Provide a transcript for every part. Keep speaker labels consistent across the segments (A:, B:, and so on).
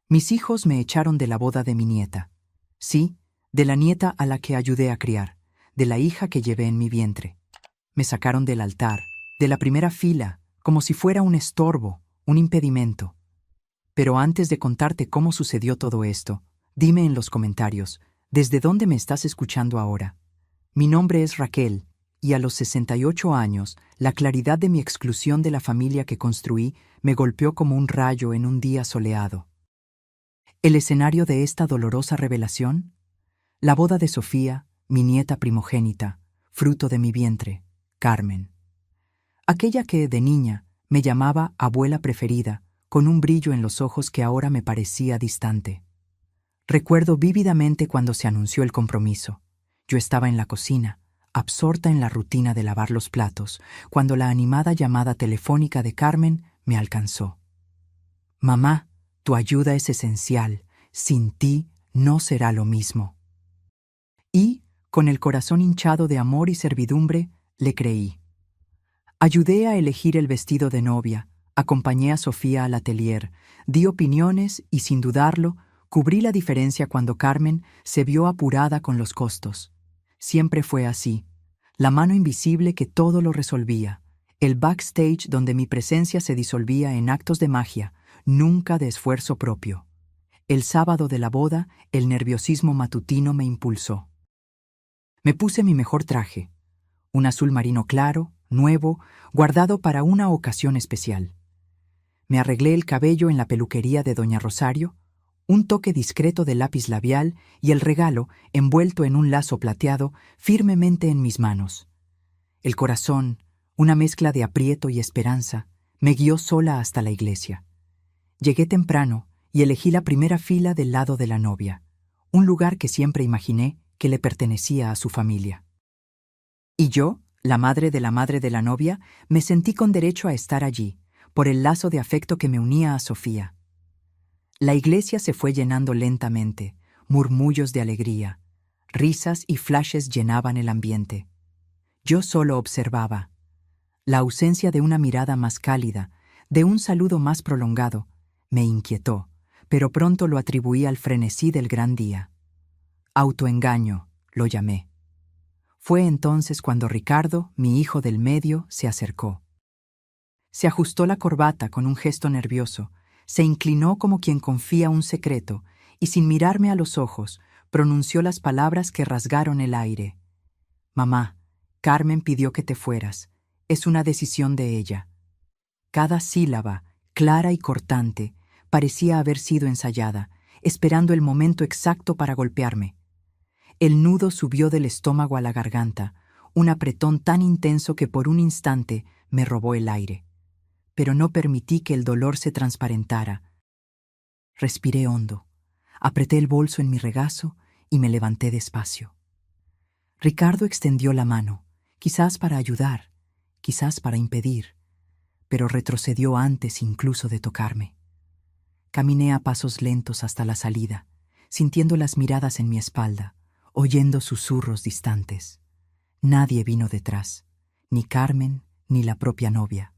A: Mis hijos me echaron de la boda de mi nieta. Sí, de la nieta a la que ayudé a criar, de la hija que llevé en mi vientre. Me sacaron del altar, de la primera fila, como si fuera un estorbo, un impedimento. Pero antes de contarte cómo sucedió todo esto, dime en los comentarios, ¿desde dónde me estás escuchando ahora? Mi nombre es Raquel, y a los 68 años, la claridad de mi exclusión de la familia que construí me golpeó como un rayo en un día soleado. ¿El escenario de esta dolorosa revelación? La boda de Sofía, mi nieta primogénita, fruto de mi vientre, Carmen. Aquella que, de niña, me llamaba abuela preferida, con un brillo en los ojos que ahora me parecía distante. Recuerdo vívidamente cuando se anunció el compromiso. Yo estaba en la cocina, absorta en la rutina de lavar los platos, cuando la animada llamada telefónica de Carmen me alcanzó. «Mamá, tu ayuda es esencial. Sin ti no será lo mismo». Y, con el corazón hinchado de amor y servidumbre, le creí. Ayudé a elegir el vestido de novia, acompañé a Sofía al atelier, di opiniones y, sin dudarlo, cubrí la diferencia cuando Carmen se vio apurada con los costos. Siempre fue así, la mano invisible que todo lo resolvía, el backstage donde mi presencia se disolvía en actos de magia, nunca de esfuerzo propio. El sábado de la boda, el nerviosismo matutino me impulsó. Me puse mi mejor traje, un azul marino claro, nuevo, guardado para una ocasión especial. Me arreglé el cabello en la peluquería de Doña Rosario, un toque discreto de lápiz labial y el regalo, envuelto en un lazo plateado, firmemente en mis manos. El corazón, una mezcla de aprieto y esperanza, me guió sola hasta la iglesia. Llegué temprano y elegí la primera fila del lado de la novia, un lugar que siempre imaginé que le pertenecía a su familia. Y yo, la madre de la novia, me sentí con derecho a estar allí, por el lazo de afecto que me unía a Sofía. La iglesia se fue llenando lentamente, murmullos de alegría, risas y flashes llenaban el ambiente. Yo solo observaba. La ausencia de una mirada más cálida, de un saludo más prolongado, me inquietó, pero pronto lo atribuí al frenesí del gran día. Autoengaño, lo llamé. Fue entonces cuando Ricardo, mi hijo del medio, se acercó. Se ajustó la corbata con un gesto nervioso, se inclinó como quien confía un secreto y, sin mirarme a los ojos, pronunció las palabras que rasgaron el aire. «Mamá, Carmen pidió que te fueras. Es una decisión de ella». Cada sílaba, clara y cortante, parecía haber sido ensayada, esperando el momento exacto para golpearme. El nudo subió del estómago a la garganta, un apretón tan intenso que por un instante me robó el aire. Pero no permití que el dolor se transparentara. Respiré hondo, apreté el bolso en mi regazo y me levanté despacio. Ricardo extendió la mano, quizás para ayudar, quizás para impedir, pero retrocedió antes incluso de tocarme. Caminé a pasos lentos hasta la salida, sintiendo las miradas en mi espalda, oyendo susurros distantes. Nadie vino detrás, ni Carmen ni la propia novia.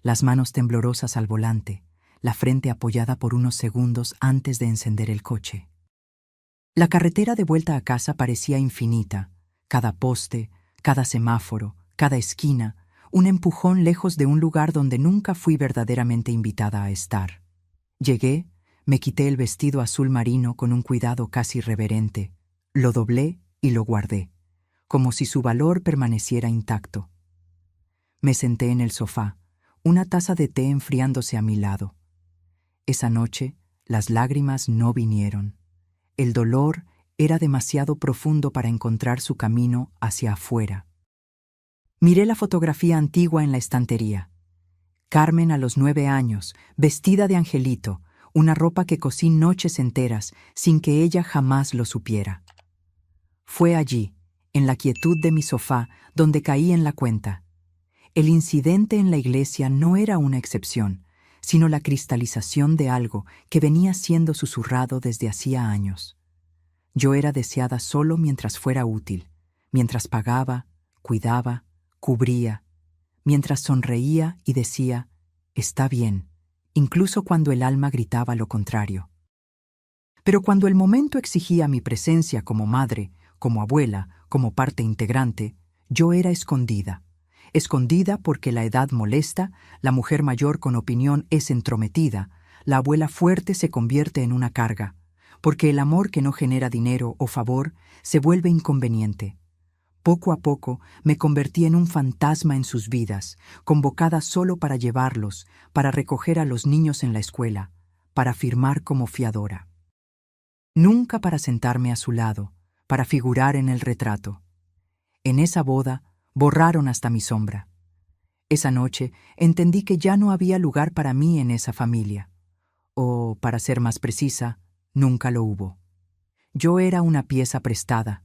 A: Las manos temblorosas al volante, la frente apoyada por unos segundos antes de encender el coche. La carretera de vuelta a casa parecía infinita, cada poste, cada semáforo, cada esquina, un empujón lejos de un lugar donde nunca fui verdaderamente invitada a estar. Llegué, me quité el vestido azul marino con un cuidado casi reverente, lo doblé y lo guardé, como si su valor permaneciera intacto. Me senté en el sofá, una taza de té enfriándose a mi lado. Esa noche, las lágrimas no vinieron. El dolor era demasiado profundo para encontrar su camino hacia afuera. Miré la fotografía antigua en la estantería. Carmen a los 9 años, vestida de angelito, una ropa que cosí noches enteras sin que ella jamás lo supiera. Fue allí, en la quietud de mi sofá, donde caí en la cuenta. El incidente en la iglesia no era una excepción, sino la cristalización de algo que venía siendo susurrado desde hacía años. Yo era deseada solo mientras fuera útil, mientras pagaba, cuidaba, cubría, mientras sonreía y decía, «Está bien», incluso cuando el alma gritaba lo contrario. Pero cuando el momento exigía mi presencia como madre, como abuela, como parte integrante, yo era escondida. Escondida porque la edad molesta, la mujer mayor con opinión es entrometida, la abuela fuerte se convierte en una carga, porque el amor que no genera dinero o favor se vuelve inconveniente. Poco a poco me convertí en un fantasma en sus vidas, convocada solo para llevarlos, para recoger a los niños en la escuela, para firmar como fiadora. Nunca para sentarme a su lado, para figurar en el retrato. En esa boda borraron hasta mi sombra. Esa noche entendí que ya no había lugar para mí en esa familia. O, para ser más precisa, nunca lo hubo. Yo era una pieza prestada,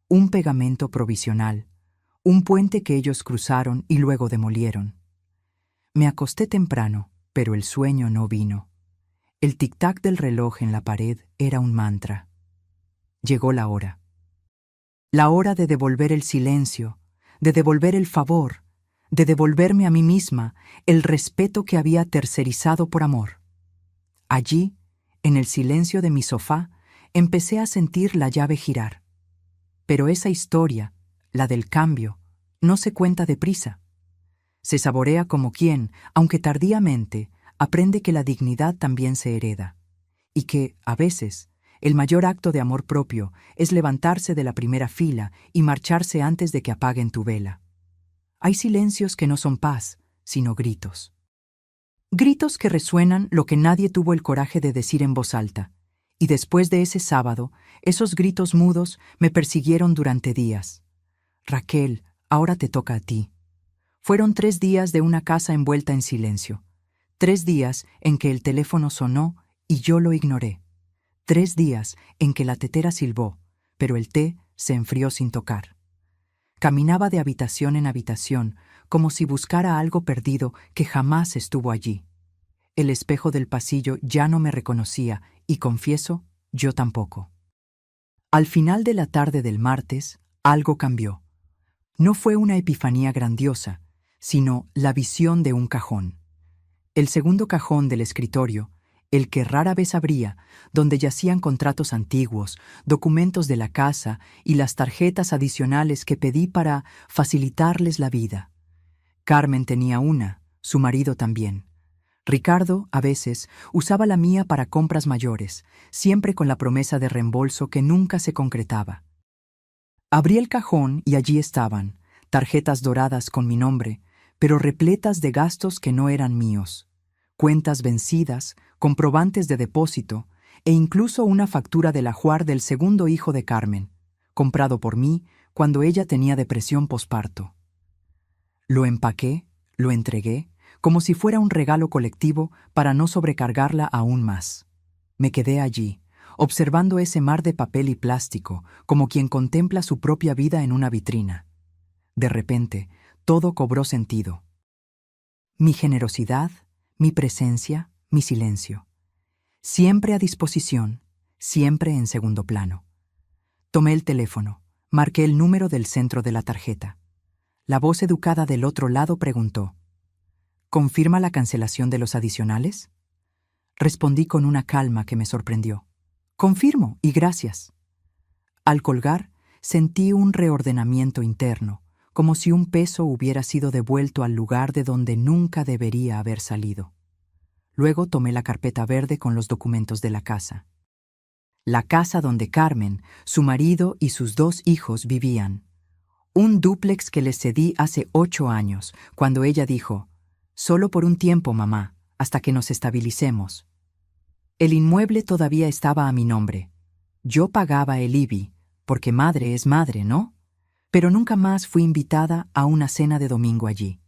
A: un pegamento provisional, un puente que ellos cruzaron y luego demolieron. Me acosté temprano, pero el sueño no vino. El tic-tac del reloj en la pared era un mantra. Llegó la hora. La hora de devolver el silencio, de devolver el favor, de devolverme a mí misma el respeto que había tercerizado por amor. Allí, en el silencio de mi sofá, empecé a sentir la llave girar. Pero esa historia, la del cambio, no se cuenta deprisa. Se saborea como quien, aunque tardíamente, aprende que la dignidad también se hereda, y que, a veces, el mayor acto de amor propio es levantarse de la primera fila y marcharse antes de que apaguen tu vela. Hay silencios que no son paz, sino gritos. Gritos que resuenan lo que nadie tuvo el coraje de decir en voz alta, y después de ese sábado, esos gritos mudos me persiguieron durante días. Raquel, ahora te toca a ti. Fueron 3 días de una casa envuelta en silencio. 3 días en que el teléfono sonó y yo lo ignoré. 3 días en que la tetera silbó, pero el té se enfrió sin tocar. Caminaba de habitación en habitación, como si buscara algo perdido que jamás estuvo allí. El espejo del pasillo ya no me reconocía y, confieso, yo tampoco. Al final de la tarde del martes, algo cambió. No fue una epifanía grandiosa, sino la visión de un cajón. El segundo cajón del escritorio, el que rara vez abría, donde yacían contratos antiguos, documentos de la casa y las tarjetas adicionales que pedí para facilitarles la vida. Carmen tenía una, su marido también. Ricardo, a veces, usaba la mía para compras mayores, siempre con la promesa de reembolso que nunca se concretaba. Abrí el cajón y allí estaban, tarjetas doradas con mi nombre, pero repletas de gastos que no eran míos, cuentas vencidas, comprobantes de depósito e incluso una factura del ajuar del segundo hijo de Carmen, comprado por mí cuando ella tenía depresión posparto. Lo empaqué, lo entregué, como si fuera un regalo colectivo para no sobrecargarla aún más. Me quedé allí, observando ese mar de papel y plástico, como quien contempla su propia vida en una vitrina. De repente, todo cobró sentido. Mi generosidad, mi presencia, mi silencio. Siempre a disposición, siempre en segundo plano. Tomé el teléfono, marqué el número del centro de la tarjeta. La voz educada del otro lado preguntó: ¿confirma la cancelación de los adicionales? Respondí con una calma que me sorprendió. Confirmo, y gracias. Al colgar, sentí un reordenamiento interno, como si un peso hubiera sido devuelto al lugar de donde nunca debería haber salido. Luego tomé la carpeta verde con los documentos de la casa. La casa donde Carmen, su marido y sus 2 hijos vivían. Un dúplex que les cedí hace 8 años, cuando ella dijo: «Solo por un tiempo, mamá, hasta que nos estabilicemos». El inmueble todavía estaba a mi nombre. Yo pagaba el IBI, porque madre es madre, ¿no? Pero nunca más fui invitada a una cena de domingo allí.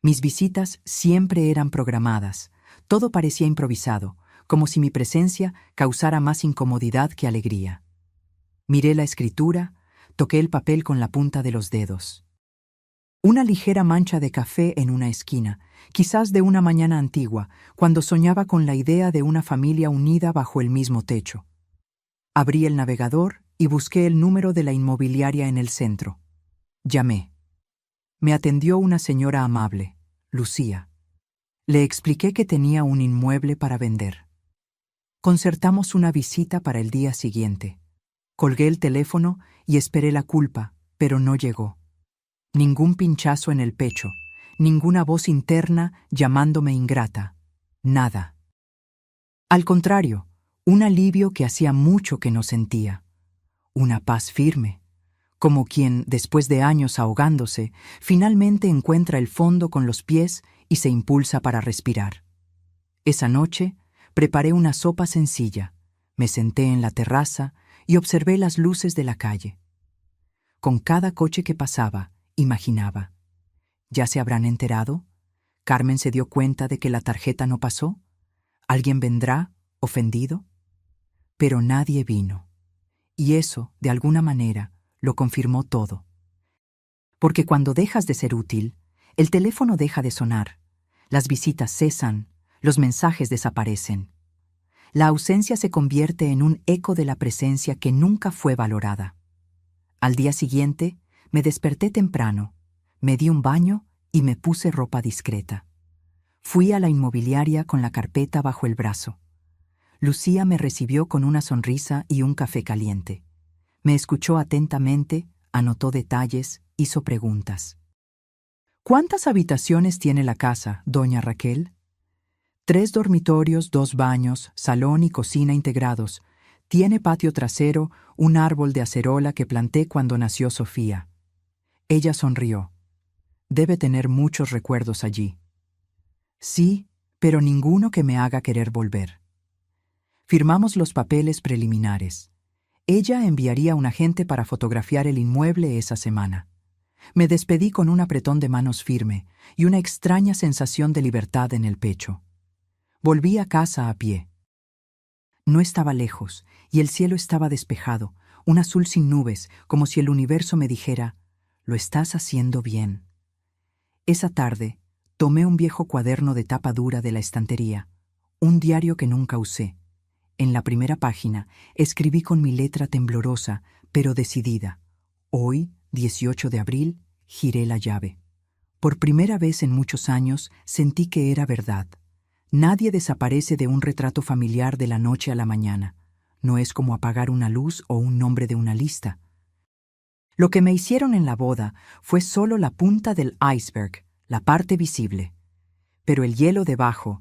A: Mis visitas siempre eran programadas. Todo parecía improvisado, como si mi presencia causara más incomodidad que alegría. Miré la escritura, toqué el papel con la punta de los dedos. Una ligera mancha de café en una esquina, quizás de una mañana antigua, cuando soñaba con la idea de una familia unida bajo el mismo techo. Abrí el navegador y busqué el número de la inmobiliaria en el centro. Llamé. Me atendió una señora amable, Lucía. Le expliqué que tenía un inmueble para vender. Concertamos una visita para el día siguiente. Colgué el teléfono y esperé la culpa, pero no llegó. Ningún pinchazo en el pecho, ninguna voz interna llamándome ingrata. Nada. Al contrario, un alivio que hacía mucho que no sentía. Una paz firme, como quien, después de años ahogándose, finalmente encuentra el fondo con los pies y se impulsa para respirar. Esa noche, preparé una sopa sencilla, me senté en la terraza y observé las luces de la calle. Con cada coche que pasaba, imaginaba: ¿ya se habrán enterado? ¿Carmen se dio cuenta de que la tarjeta no pasó? ¿Alguien vendrá, ofendido? Pero nadie vino. Y eso, de alguna manera, lo confirmó todo. Porque cuando dejas de ser útil, el teléfono deja de sonar, las visitas cesan, los mensajes desaparecen. La ausencia se convierte en un eco de la presencia que nunca fue valorada. Al día siguiente, me desperté temprano, me di un baño y me puse ropa discreta. Fui a la inmobiliaria con la carpeta bajo el brazo. Lucía me recibió con una sonrisa y un café caliente. Me escuchó atentamente, anotó detalles, hizo preguntas. ¿Cuántas habitaciones tiene la casa, doña Raquel? 3 dormitorios, 2 baños, salón y cocina integrados. Tiene patio trasero, un árbol de acerola que planté cuando nació Sofía. Ella sonrió. Debe tener muchos recuerdos allí. Sí, pero ninguno que me haga querer volver. Firmamos los papeles preliminares. Ella enviaría un agente para fotografiar el inmueble esa semana. Me despedí con un apretón de manos firme y una extraña sensación de libertad en el pecho. Volví a casa a pie. No estaba lejos, y el cielo estaba despejado, un azul sin nubes, como si el universo me dijera: «Lo estás haciendo bien». Esa tarde, tomé un viejo cuaderno de tapa dura de la estantería, un diario que nunca usé. En la primera página, escribí con mi letra temblorosa, pero decidida: «Hoy, 18 de abril, giré la llave». Por primera vez en muchos años, sentí que era verdad. Nadie desaparece de un retrato familiar de la noche a la mañana. No es como apagar una luz o un nombre de una lista. Lo que me hicieron en la boda fue solo la punta del iceberg, la parte visible. Pero el hielo debajo,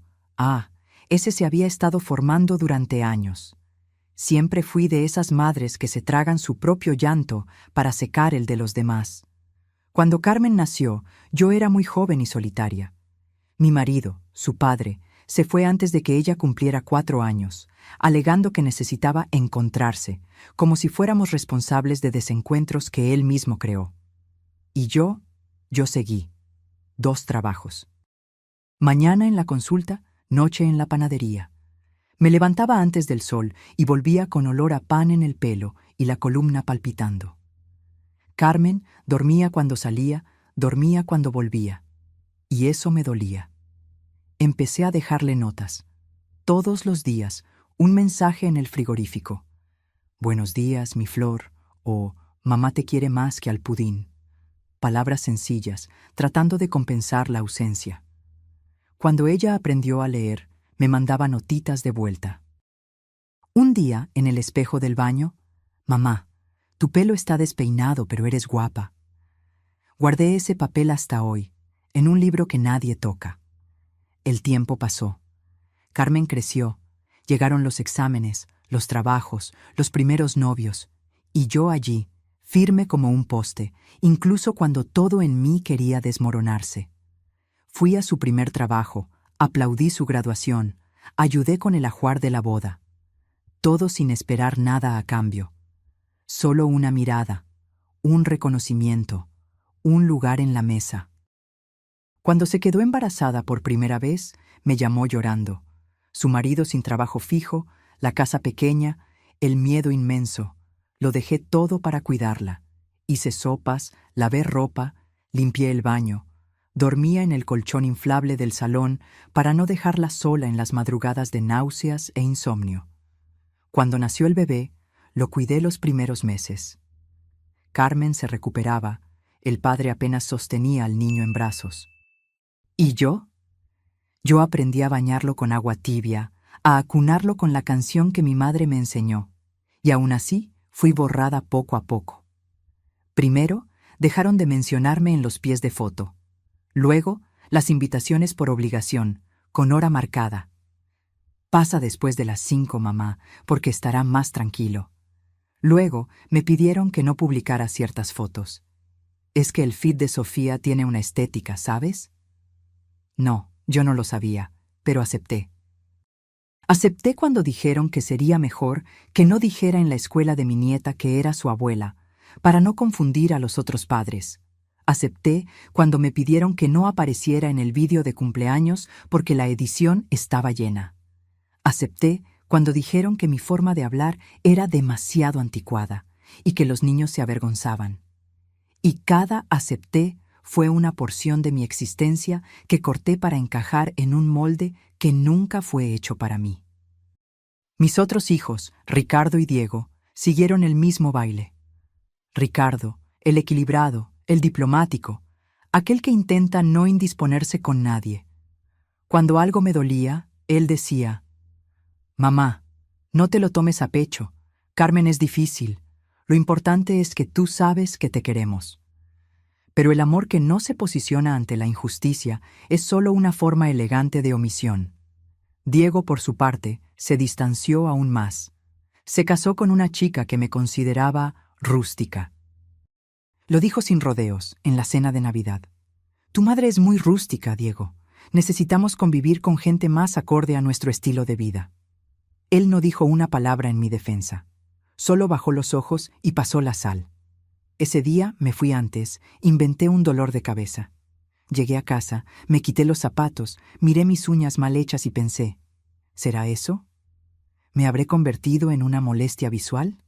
A: ese se había estado formando durante años. Siempre fui de esas madres que se tragan su propio llanto para secar el de los demás. Cuando Carmen nació, yo era muy joven y solitaria. Mi marido, su padre, se fue antes de que ella cumpliera 4 años, alegando que necesitaba encontrarse, como si fuéramos responsables de desencuentros que él mismo creó. Y yo seguí. 2 trabajos. Mañana en la consulta, noche en la panadería. Me levantaba antes del sol y volvía con olor a pan en el pelo y la columna palpitando. Carmen dormía cuando salía, dormía cuando volvía. Y eso me dolía. Empecé a dejarle notas. Todos los días, un mensaje en el frigorífico. «Buenos días, mi flor», o «Mamá te quiere más que al pudín». Palabras sencillas, tratando de compensar la ausencia. Cuando ella aprendió a leer, me mandaba notitas de vuelta. Un día, en el espejo del baño: «Mamá, tu pelo está despeinado, pero eres guapa». Guardé ese papel hasta hoy, en un libro que nadie toca. El tiempo pasó. Carmen creció. Llegaron los exámenes, los trabajos, los primeros novios. Y yo allí, firme como un poste, incluso cuando todo en mí quería desmoronarse. Fui a su primer trabajo, aplaudí su graduación, ayudé con el ajuar de la boda. Todo sin esperar nada a cambio. Solo una mirada, un reconocimiento, un lugar en la mesa. Cuando se quedó embarazada por primera vez, me llamó llorando. Su marido sin trabajo fijo, la casa pequeña, el miedo inmenso. Lo dejé todo para cuidarla. Hice sopas, lavé ropa, limpié el baño. Dormía en el colchón inflable del salón para no dejarla sola en las madrugadas de náuseas e insomnio. Cuando nació el bebé, lo cuidé los primeros meses. Carmen se recuperaba, el padre apenas sostenía al niño en brazos. ¿Y yo? Yo aprendí a bañarlo con agua tibia, a acunarlo con la canción que mi madre me enseñó, y aún así fui borrada poco a poco. Primero, dejaron de mencionarme en los pies de foto. Luego, las invitaciones por obligación, con hora marcada. Pasa después de las 5, mamá, porque estará más tranquilo. Luego, me pidieron que no publicara ciertas fotos. Es que el feed de Sofía tiene una estética, ¿sabes? No, yo no lo sabía, pero acepté. Acepté cuando dijeron que sería mejor que no dijera en la escuela de mi nieta que era su abuela, para no confundir a los otros padres. Acepté cuando me pidieron que no apareciera en el vídeo de cumpleaños porque la edición estaba llena. Acepté cuando dijeron que mi forma de hablar era demasiado anticuada y que los niños se avergonzaban. Y cada acepté fue una porción de mi existencia que corté para encajar en un molde que nunca fue hecho para mí. Mis otros hijos, Ricardo y Diego, siguieron el mismo baile. Ricardo, el equilibrado, el diplomático, aquel que intenta no indisponerse con nadie. Cuando algo me dolía, él decía: «Mamá, no te lo tomes a pecho. Carmen es difícil. Lo importante es que tú sabes que te queremos». Pero el amor que no se posiciona ante la injusticia es solo una forma elegante de omisión. Diego, por su parte, se distanció aún más. Se casó con una chica que me consideraba rústica. Lo dijo sin rodeos, en la cena de Navidad. «Tu madre es muy rústica, Diego. Necesitamos convivir con gente más acorde a nuestro estilo de vida». Él no dijo una palabra en mi defensa. Solo bajó los ojos y pasó la sal. Ese día me fui antes, inventé un dolor de cabeza. Llegué a casa, me quité los zapatos, miré mis uñas mal hechas y pensé: ¿será eso? ¿Me habré convertido en una molestia visual?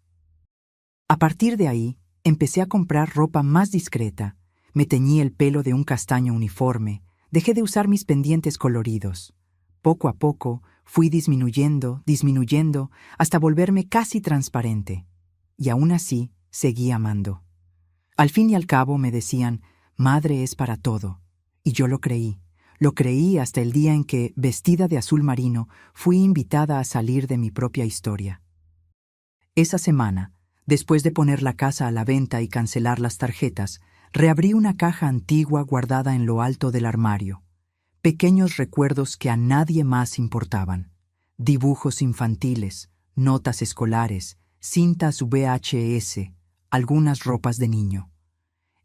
A: A partir de ahí, empecé a comprar ropa más discreta, me teñí el pelo de un castaño uniforme, dejé de usar mis pendientes coloridos. Poco a poco, fui disminuyendo, hasta volverme casi transparente. Y aún así, seguí amando. Al fin y al cabo me decían: «Madre es para todo». Y yo lo creí hasta el día en que, vestida de azul marino, fui invitada a salir de mi propia historia. Esa semana, después de poner la casa a la venta y cancelar las tarjetas, reabrí una caja antigua guardada en lo alto del armario. Pequeños recuerdos que a nadie más importaban. Dibujos infantiles, notas escolares, cintas VHS, algunas ropas de niño.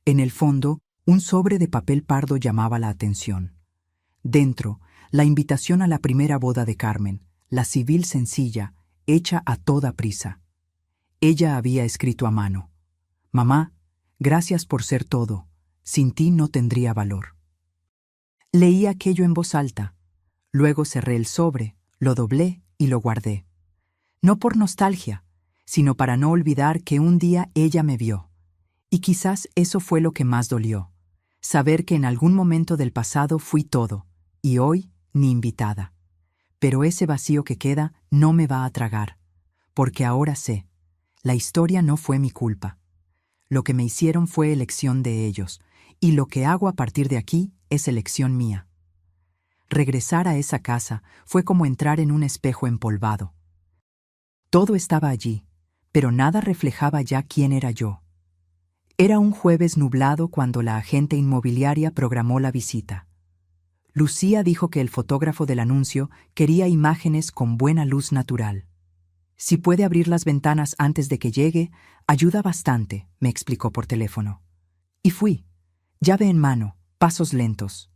A: En el fondo, un sobre de papel pardo llamaba la atención. Dentro, la invitación a la primera boda de Carmen, la civil sencilla, hecha a toda prisa. Ella había escrito a mano: «Mamá, gracias por ser todo. Sin ti no tendría valor». Leí aquello en voz alta. Luego cerré el sobre, lo doblé y lo guardé. No por nostalgia, sino para no olvidar que un día ella me vio. Y quizás eso fue lo que más dolió. Saber que en algún momento del pasado fui todo, y hoy ni invitada. Pero ese vacío que queda no me va a tragar, porque ahora sé, la historia no fue mi culpa. Lo que me hicieron fue elección de ellos, y lo que hago a partir de aquí es elección mía. Regresar a esa casa fue como entrar en un espejo empolvado. Todo estaba allí, pero nada reflejaba ya quién era yo. Era un jueves nublado cuando la agente inmobiliaria programó la visita. Lucía dijo que el fotógrafo del anuncio quería imágenes con buena luz natural. «Si puede abrir las ventanas antes de que llegue, ayuda bastante», me explicó por teléfono. Y fui, llave en mano, pasos lentos.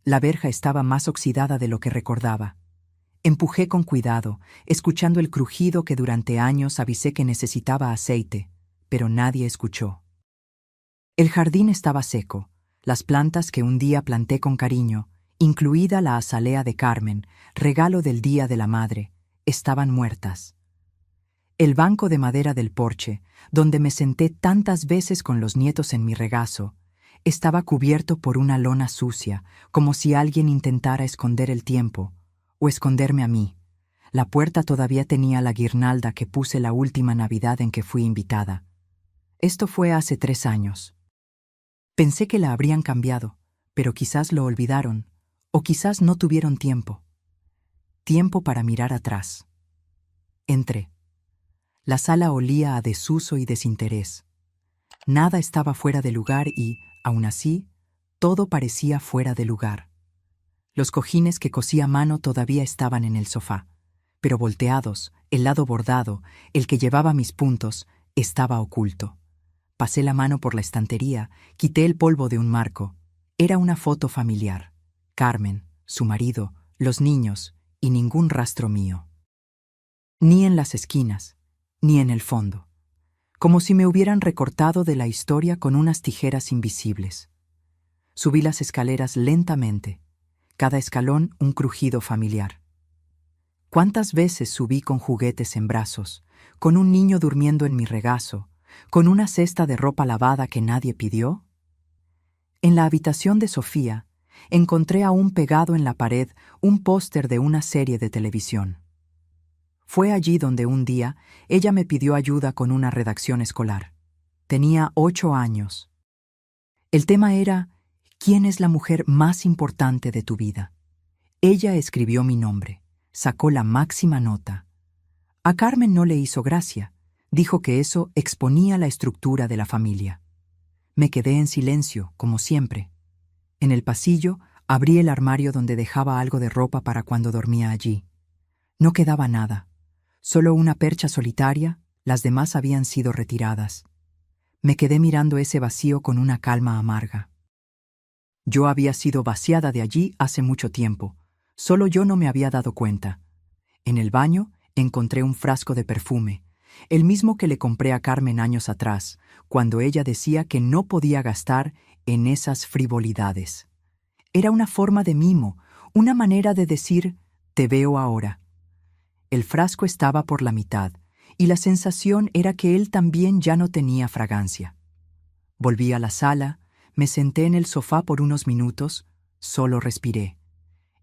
A: La verja estaba más oxidada de lo que recordaba. Empujé con cuidado, escuchando el crujido que durante años avisé que necesitaba aceite, pero nadie escuchó. El jardín estaba seco. Las plantas que un día planté con cariño, incluida la azalea de Carmen, regalo del Día de la Madre, estaban muertas. El banco de madera del porche, donde me senté tantas veces con los nietos en mi regazo, estaba cubierto por una lona sucia, como si alguien intentara esconder el tiempo, o esconderme a mí. La puerta todavía tenía la guirnalda que puse la última Navidad en que fui invitada. Esto fue hace 3 años. Pensé que la habrían cambiado, pero quizás lo olvidaron, o quizás no tuvieron tiempo. tiempo para mirar atrás. Entré. La sala olía a desuso y desinterés. Nada estaba fuera de lugar y, aún así, todo parecía fuera de lugar. Los cojines que cosí a mano todavía estaban en el sofá, pero volteados, el lado bordado, el que llevaba mis puntos, estaba oculto. Pasé la mano por la estantería, quité el polvo de un marco. Era una foto familiar. Carmen, su marido, los niños y ningún rastro mío. Ni en las esquinas, ni en el fondo. Como si me hubieran recortado de la historia con unas tijeras invisibles. Subí las escaleras lentamente, cada escalón un crujido familiar. ¿Cuántas veces subí con juguetes en brazos, con un niño durmiendo en mi regazo, con una cesta de ropa lavada que nadie pidió? En la habitación de Sofía, encontré aún pegado en la pared un póster de una serie de televisión. Fue allí donde un día ella me pidió ayuda con una redacción escolar. Tenía 8 años. El tema era: ¿quién es la mujer más importante de tu vida? Ella escribió mi nombre, sacó la máxima nota. A Carmen no le hizo gracia, dijo que eso exponía la estructura de la familia. Me quedé en silencio, como siempre. En el pasillo, abrí el armario donde dejaba algo de ropa para cuando dormía allí. No quedaba nada, solo una percha solitaria, las demás habían sido retiradas. Me quedé mirando ese vacío con una calma amarga. Yo había sido vaciada de allí hace mucho tiempo, solo yo no me había dado cuenta. En el baño encontré un frasco de perfume, el mismo que le compré a Carmen años atrás, cuando ella decía que no podía gastar en esas frivolidades. Era una forma de mimo, una manera de decir: te veo ahora. El frasco estaba por la mitad, y la sensación era que él también ya no tenía fragancia. Volví a la sala, me senté en el sofá por unos minutos, solo respiré.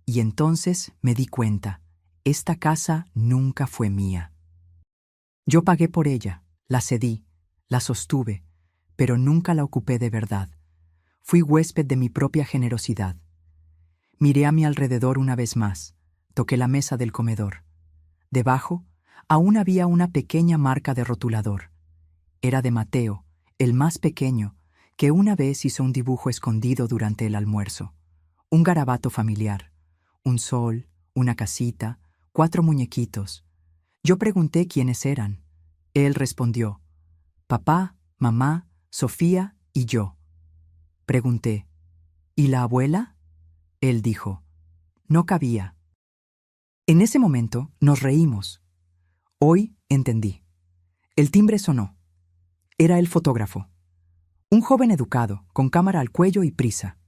A: Y entonces me di cuenta, esta casa nunca fue mía. Yo pagué por ella, la cedí, la sostuve, pero nunca la ocupé de verdad. Fui huésped de mi propia generosidad. Miré a mi alrededor una vez más, toqué la mesa del comedor. Debajo, aún había una pequeña marca de rotulador. Era de Mateo, el más pequeño, que una vez hizo un dibujo escondido durante el almuerzo. Un garabato familiar, un sol, una casita, 4 muñequitos. Yo pregunté quiénes eran. Él respondió: papá, mamá, Sofía y yo. Pregunté: ¿y la abuela? Él dijo: no cabía. En ese momento nos reímos. Hoy entendí. El timbre sonó. Era el fotógrafo. Un joven educado, con cámara al cuello y prisa.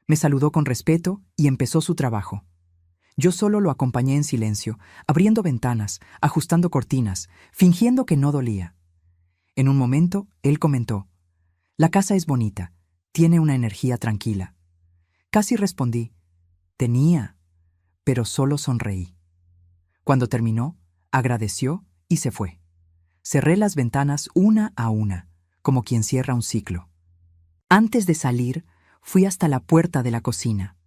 A: Me saludó con respeto y empezó su trabajo. Yo solo lo acompañé en silencio, abriendo ventanas, ajustando cortinas, fingiendo que no dolía. En un momento, él comentó: la casa es bonita, tiene una energía tranquila. Casi respondí: tenía, pero solo sonreí. Cuando terminó, agradeció y se fue. Cerré las ventanas una a una, como quien cierra un ciclo. Antes de salir, fui hasta la puerta de la cocina.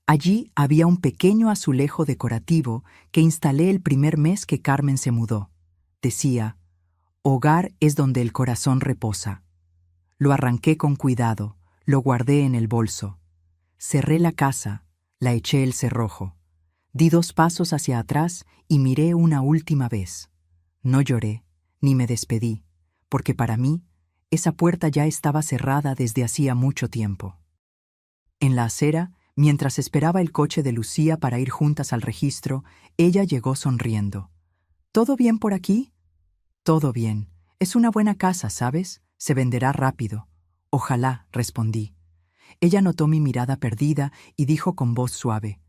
A: Allí había un pequeño azulejo decorativo que instalé el primer mes que Carmen se mudó. Decía: hogar es donde el corazón reposa. Lo arranqué con cuidado, lo guardé en el bolso. Cerré la casa, la eché el cerrojo. Di 2 pasos hacia atrás y miré una última vez. No lloré, ni me despedí, porque para mí, esa puerta ya estaba cerrada desde hacía mucho tiempo. En la acera, mientras esperaba el coche de Lucía para ir juntas al registro, ella llegó sonriendo. ¿Todo bien por aquí? Todo bien. Es una buena casa, ¿sabes? Se venderá rápido. Ojalá, respondí. Ella notó mi mirada perdida y dijo con voz suave: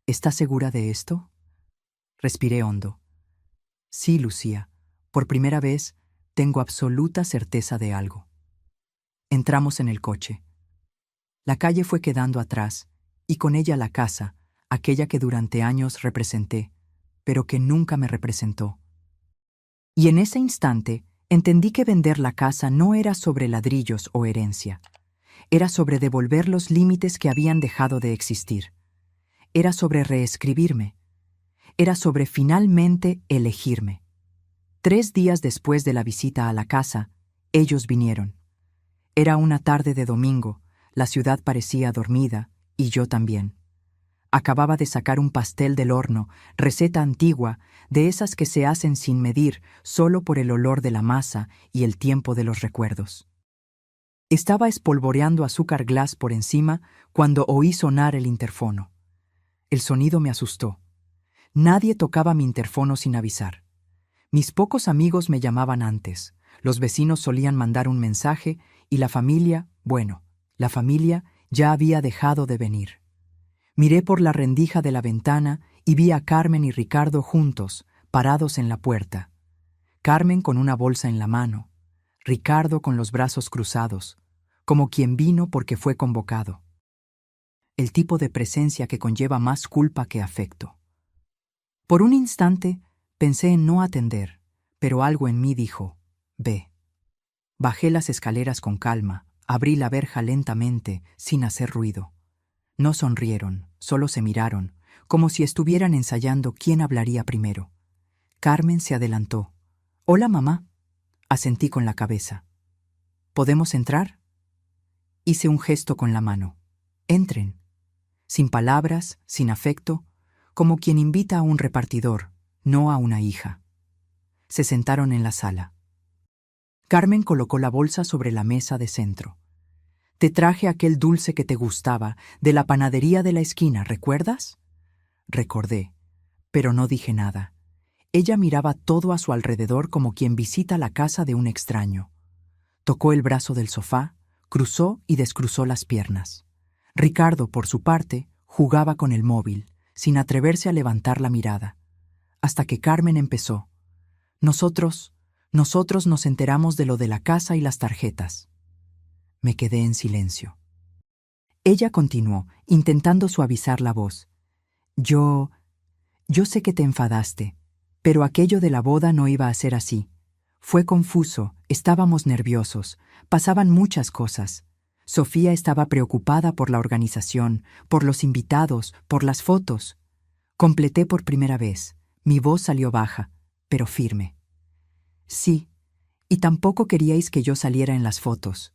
A: ¿estás segura de esto? Respiré hondo. Sí, Lucía. Por primera vez, tengo absoluta certeza de algo. Entramos en el coche. La calle fue quedando atrás, y con ella la casa, aquella que durante años representé, pero que nunca me representó. Y en ese instante entendí que vender la casa no era sobre ladrillos o herencia. Era sobre devolver los límites que habían dejado de existir. Era sobre reescribirme. era sobre finalmente elegirme. 3 días después de la visita a la casa, ellos vinieron. Era una tarde de domingo, la ciudad parecía dormida, y yo también. Acababa de sacar un pastel del horno, receta antigua, de esas que se hacen sin medir, solo por el olor de la masa y el tiempo de los recuerdos. Estaba espolvoreando azúcar glass por encima cuando oí sonar el interfono. El sonido me asustó. Nadie tocaba mi interfono sin avisar. Mis pocos amigos me llamaban antes. Los vecinos solían mandar un mensaje y la familia ya había dejado de venir. Miré por la rendija de la ventana y vi a Carmen y Ricardo juntos, parados en la puerta. Carmen con una bolsa en la mano, Ricardo con los brazos cruzados, como quien vino porque fue convocado. El tipo de presencia que conlleva más culpa que afecto. Por un instante pensé en no atender, pero algo en mí dijo, ve. Bajé las escaleras con calma, abrí la verja lentamente, sin hacer ruido. No sonrieron, solo se miraron, como si estuvieran ensayando quién hablaría primero. Carmen se adelantó. «Hola, mamá», asentí con la cabeza. «¿Podemos entrar?» Hice un gesto con la mano. «Entren». Sin palabras, sin afecto, como quien invita a un repartidor, no a una hija. Se sentaron en la sala. Carmen colocó la bolsa sobre la mesa de centro. «Te traje aquel dulce que te gustaba, de la panadería de la esquina, ¿recuerdas?» Recordé, pero no dije nada. Ella miraba todo a su alrededor como quien visita la casa de un extraño. Tocó el brazo del sofá, cruzó y descruzó las piernas. Ricardo, por su parte, jugaba con el móvil, sin atreverse a levantar la mirada. Hasta que Carmen empezó. Nosotros nos enteramos de lo de la casa y las tarjetas. Me quedé en silencio. Ella continuó, intentando suavizar la voz. Yo sé que te enfadaste, pero aquello de la boda no iba a ser así. Fue confuso, estábamos nerviosos, pasaban muchas cosas. Sofía estaba preocupada por la organización, por los invitados, por las fotos. Completé por primera vez. Mi voz salió baja, pero firme. Sí, y tampoco queríais que yo saliera en las fotos.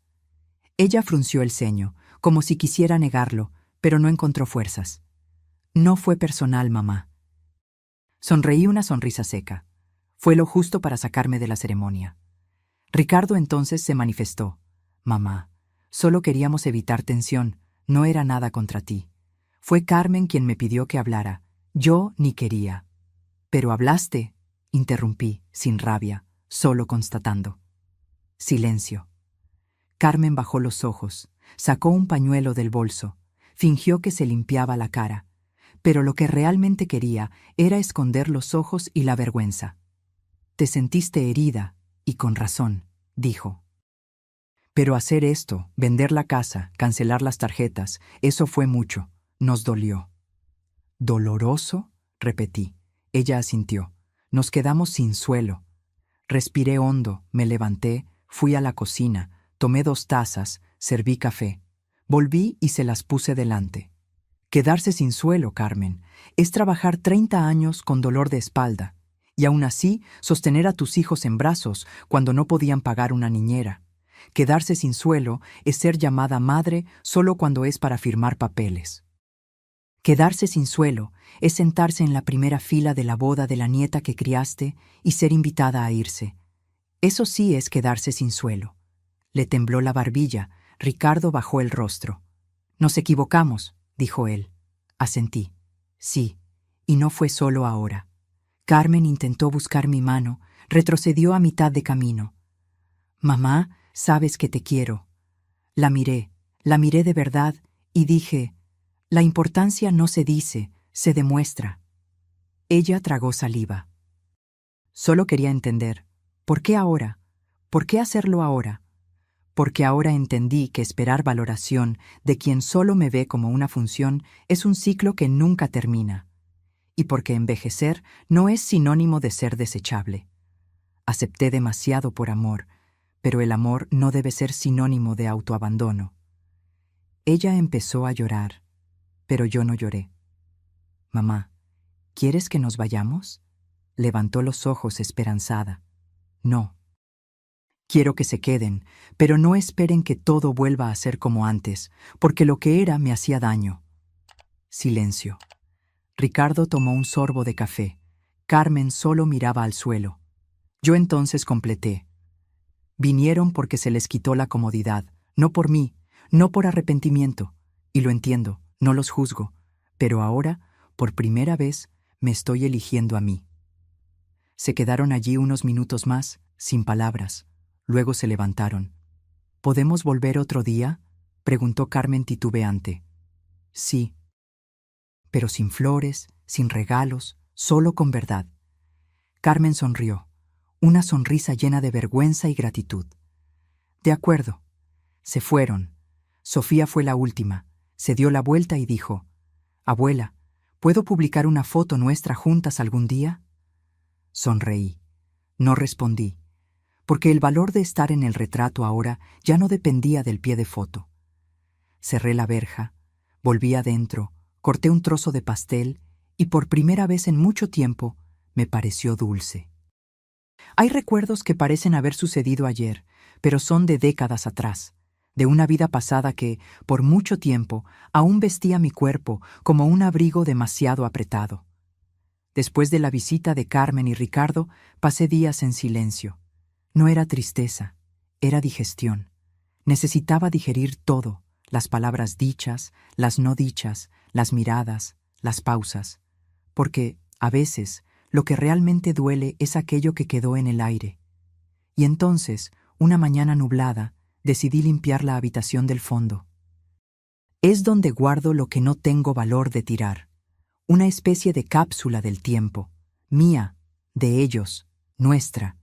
A: Ella frunció el ceño, como si quisiera negarlo, pero no encontró fuerzas. No fue personal, mamá. Sonreí una sonrisa seca. Fue lo justo para sacarme de la ceremonia. Ricardo entonces se manifestó. Mamá, solo queríamos evitar tensión, no era nada contra ti. Fue Carmen quien me pidió que hablara. Yo ni quería. Pero hablaste, interrumpí, sin rabia, solo constatando. Silencio. Carmen bajó los ojos, sacó un pañuelo del bolso, fingió que se limpiaba la cara, pero lo que realmente quería era esconder los ojos y la vergüenza. Te sentiste herida, y con razón, dijo. Pero hacer esto, vender la casa, cancelar las tarjetas, eso fue mucho, nos dolió. ¿Doloroso?, repetí. Ella asintió. Nos quedamos sin suelo. Respiré hondo, me levanté, fui a la cocina, tomé 2 tazas, serví café. Volví y se las puse delante. Quedarse sin suelo, Carmen, es trabajar 30 años con dolor de espalda, y aún así sostener a tus hijos en brazos cuando no podían pagar una niñera. Quedarse sin suelo es ser llamada madre solo cuando es para firmar papeles. Quedarse sin suelo es sentarse en la primera fila de la boda de la nieta que criaste y ser invitada a irse. Eso sí es quedarse sin suelo. Le tembló la barbilla, Ricardo bajó el rostro. Nos equivocamos, dijo él. Asentí. Sí, y no fue solo ahora. Carmen intentó buscar mi mano, retrocedió a mitad de camino. Mamá, sabes que te quiero. La miré de verdad y dije, la importancia no se dice, se demuestra. Ella tragó saliva. Solo quería entender, ¿por qué ahora? ¿Por qué hacerlo ahora? Porque ahora entendí que esperar valoración de quien solo me ve como una función es un ciclo que nunca termina. Y porque envejecer no es sinónimo de ser desechable. Acepté demasiado por amor, pero el amor no debe ser sinónimo de autoabandono. Ella empezó a llorar, pero yo no lloré. Mamá, ¿Quieres que nos vayamos? Levantó los ojos esperanzada. No. Quiero que se queden, pero no esperen que todo vuelva a ser como antes, porque lo que era me hacía daño. Silencio. Ricardo tomó un sorbo de café. Carmen solo miraba al suelo. Yo entonces completé. Vinieron porque se les quitó la comodidad, no por mí, no por arrepentimiento. Y lo entiendo, no los juzgo, pero ahora, por primera vez, me estoy eligiendo a mí. Se quedaron allí unos minutos más, sin palabras. Luego se levantaron. ¿Podemos volver otro día?, preguntó Carmen titubeante. Sí. Pero sin flores, sin regalos, solo con verdad. Carmen sonrió, una sonrisa llena de vergüenza y gratitud. De acuerdo. Se fueron. Sofía fue la última. Se dio la vuelta y dijo: «Abuela, ¿puedo publicar una foto nuestra juntas algún día?» Sonreí. No respondí, porque el valor de estar en el retrato ahora ya no dependía del pie de foto. Cerré la verja, volví adentro, corté un trozo de pastel y por primera vez en mucho tiempo me pareció dulce. Hay recuerdos que parecen haber sucedido ayer, pero son de décadas atrás, de una vida pasada que, por mucho tiempo, aún vestía mi cuerpo como un abrigo demasiado apretado. Después de la visita de Carmen y Ricardo, pasé días en silencio. No era tristeza, era digestión. Necesitaba digerir todo, las palabras dichas, las no dichas, las miradas, las pausas, porque, a veces, lo que realmente duele es aquello que quedó en el aire. Y entonces, una mañana nublada, decidí limpiar la habitación del fondo. Es donde guardo lo que no tengo valor de tirar, una especie de cápsula del tiempo, mía, de ellos, nuestra.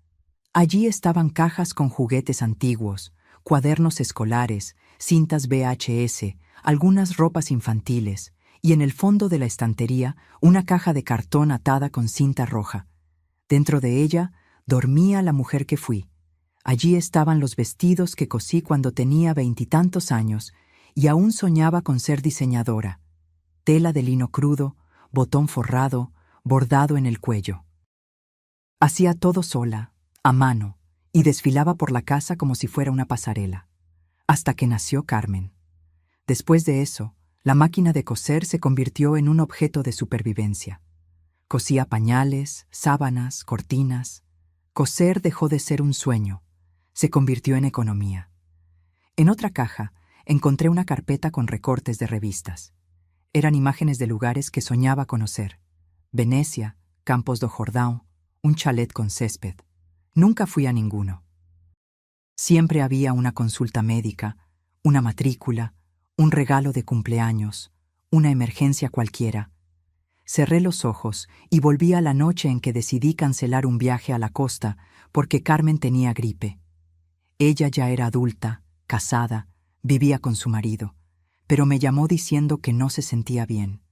A: Allí estaban cajas con juguetes antiguos, cuadernos escolares, cintas VHS, algunas ropas infantiles, y en el fondo de la estantería una caja de cartón atada con cinta roja. Dentro de ella dormía la mujer que fui. Allí estaban los vestidos que cosí cuando tenía 20 años y aún soñaba con ser diseñadora. Tela de lino crudo, botón forrado, bordado en el cuello. Hacía todo sola, a mano, y desfilaba por la casa como si fuera una pasarela. Hasta que nació Carmen. Después de eso, la máquina de coser se convirtió en un objeto de supervivencia. Cosía pañales, sábanas, cortinas. Coser dejó de ser un sueño. Se convirtió en economía. En otra caja encontré una carpeta con recortes de revistas. Eran imágenes de lugares que soñaba conocer. Venecia, Campos do Jordão, un chalet con césped. Nunca fui a ninguno. Siempre había una consulta médica, una matrícula, un regalo de cumpleaños, una emergencia cualquiera. Cerré los ojos y volví a la noche en que decidí cancelar un viaje a la costa porque Carmen tenía gripe. Ella ya era adulta, casada, vivía con su marido, pero me llamó diciendo que no se sentía bien.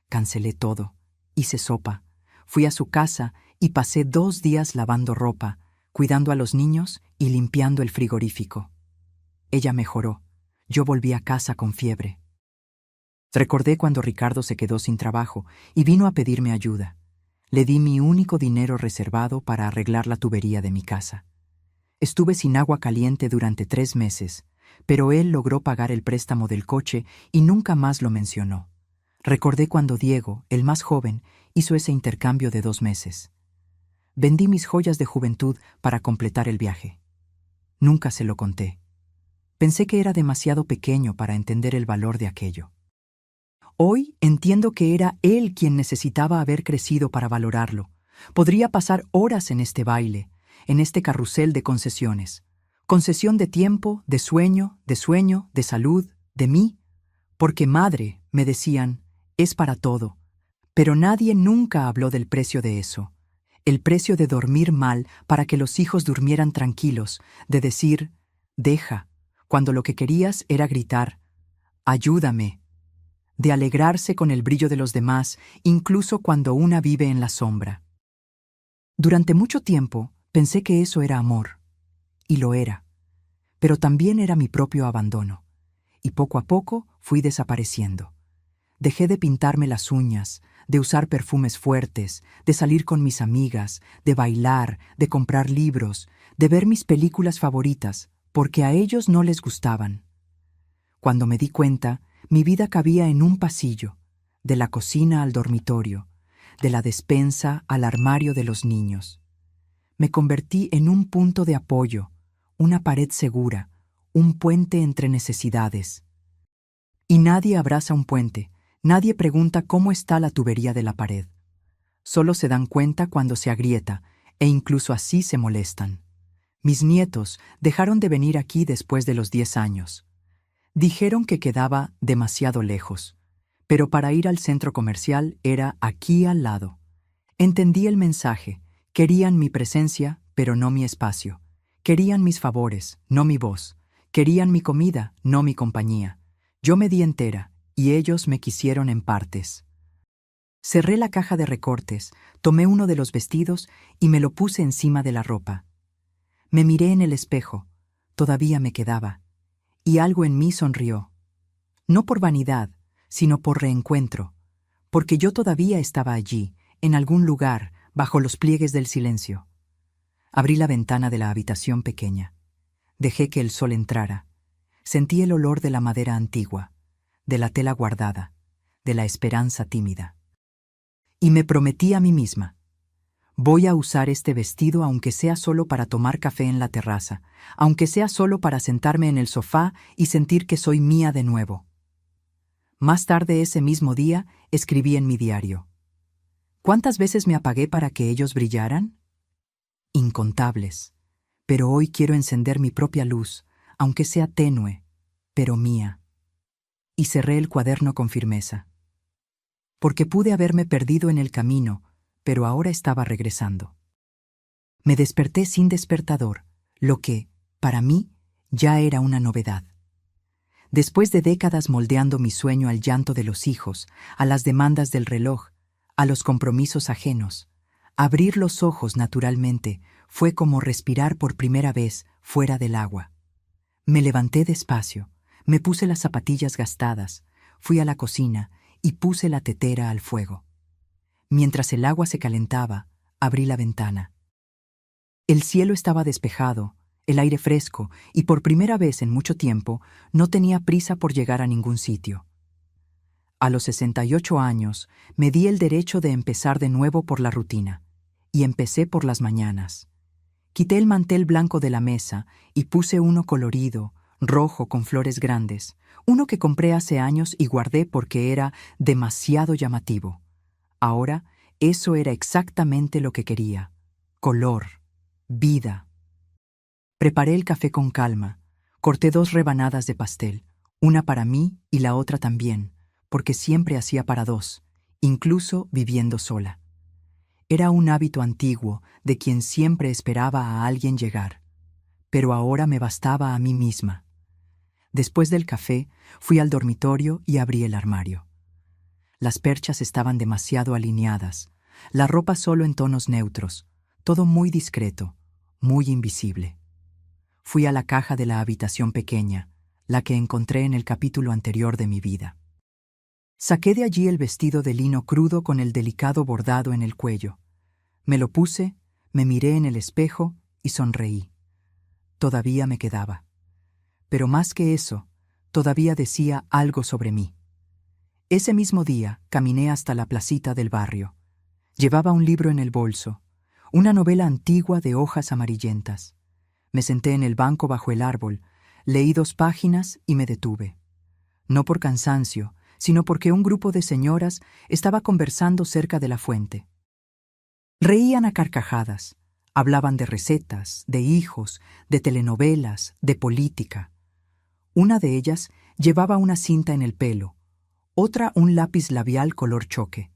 A: Cancelé todo, hice sopa, fui a su casa y pasé 2 días lavando ropa, cuidando a los niños y limpiando el frigorífico. Ella mejoró. Yo volví a casa con fiebre. Recordé cuando Ricardo se quedó sin trabajo y vino a pedirme ayuda. Le di mi único dinero reservado para arreglar la tubería de mi casa. Estuve sin agua caliente durante 3 meses, pero él logró pagar el préstamo del coche y nunca más lo mencionó. Recordé cuando Diego, el más joven, hizo ese intercambio de 2 meses. Vendí mis joyas de juventud para completar el viaje. Nunca se lo conté. Pensé que era demasiado pequeño para entender el valor de aquello. Hoy entiendo que era él quien necesitaba haber crecido para valorarlo. Podría pasar horas en este baile, en este carrusel de concesiones. Concesión de tiempo, de sueño, de salud, de mí. Porque madre, me decían, es para todo. Pero nadie nunca habló del precio de eso. El precio de dormir mal para que los hijos durmieran tranquilos, de decir, deja, cuando lo que querías era gritar, ayúdame. De alegrarse con el brillo de los demás, incluso cuando una vive en la sombra. Durante mucho tiempo pensé que eso era amor, y lo era, pero también era mi propio abandono, y poco a poco fui desapareciendo. Dejé de pintarme las uñas, de usar perfumes fuertes, de salir con mis amigas, de bailar, de comprar libros, de ver mis películas favoritas, porque a ellos no les gustaban. Cuando me di cuenta, mi vida cabía en un pasillo, de la cocina al dormitorio, de la despensa al armario de los niños. Me convertí en un punto de apoyo, una pared segura, un puente entre necesidades. Y nadie abraza un puente, nadie pregunta cómo está la tubería de la pared. Solo se dan cuenta cuando se agrieta, e incluso así se molestan. Mis nietos dejaron de venir aquí después de los 10 años. Dijeron que quedaba demasiado lejos, pero para ir al centro comercial era aquí al lado. Entendí el mensaje. Querían mi presencia, pero no mi espacio. Querían mis favores, no mi voz. Querían mi comida, no mi compañía. Yo me di entera, y ellos me quisieron en partes. Cerré la caja de recortes, tomé uno de los vestidos y me lo puse encima de la ropa. Me miré en el espejo, todavía me quedaba, y algo en mí sonrió. No por vanidad, sino por reencuentro, porque yo todavía estaba allí, en algún lugar, bajo los pliegues del silencio. Abrí la ventana de la habitación pequeña. Dejé que el sol entrara. Sentí el olor de la madera antigua, de la tela guardada, de la esperanza tímida. Y me prometí a mí misma: voy a usar este vestido aunque sea solo para tomar café en la terraza, aunque sea solo para sentarme en el sofá y sentir que soy mía de nuevo. Más tarde ese mismo día escribí en mi diario: ¿cuántas veces me apagué para que ellos brillaran? Incontables. Pero hoy quiero encender mi propia luz, aunque sea tenue, pero mía. Y cerré el cuaderno con firmeza. Porque pude haberme perdido en el camino, pero ahora estaba regresando. Me desperté sin despertador, lo que, para mí, ya era una novedad. Después de décadas moldeando mi sueño al llanto de los hijos, a las demandas del reloj, a los compromisos ajenos, abrir los ojos naturalmente fue como respirar por primera vez fuera del agua. Me levanté despacio, me puse las zapatillas gastadas, fui a la cocina y puse la tetera al fuego. Mientras el agua se calentaba, abrí la ventana. El cielo estaba despejado, el aire fresco, y por primera vez en mucho tiempo no tenía prisa por llegar a ningún sitio. A los 68 años me di el derecho de empezar de nuevo por la rutina, y empecé por las mañanas. Quité el mantel blanco de la mesa y puse uno colorido, rojo con flores grandes, uno que compré hace años y guardé porque era demasiado llamativo. Ahora, eso era exactamente lo que quería: color, vida. Preparé el café con calma, corté 2 rebanadas de pastel, una para mí y la otra también, porque siempre hacía para 2, incluso viviendo sola. Era un hábito antiguo de quien siempre esperaba a alguien llegar, pero ahora me bastaba a mí misma. Después del café, fui al dormitorio y abrí el armario. Las perchas estaban demasiado alineadas, la ropa solo en tonos neutros, todo muy discreto, muy invisible. Fui a la caja de la habitación pequeña, la que encontré en el capítulo anterior de mi vida. Saqué de allí el vestido de lino crudo con el delicado bordado en el cuello. Me lo puse, me miré en el espejo y sonreí. Todavía me quedaba. Pero más que eso, todavía decía algo sobre mí. Ese mismo día caminé hasta la placita del barrio. Llevaba un libro en el bolso, una novela antigua de hojas amarillentas. Me senté en el banco bajo el árbol, leí 2 páginas y me detuve. No por cansancio, sino porque un grupo de señoras estaba conversando cerca de la fuente. Reían a carcajadas, hablaban de recetas, de hijos, de telenovelas, de política. Una de ellas llevaba una cinta en el pelo, otra un lápiz labial color choque.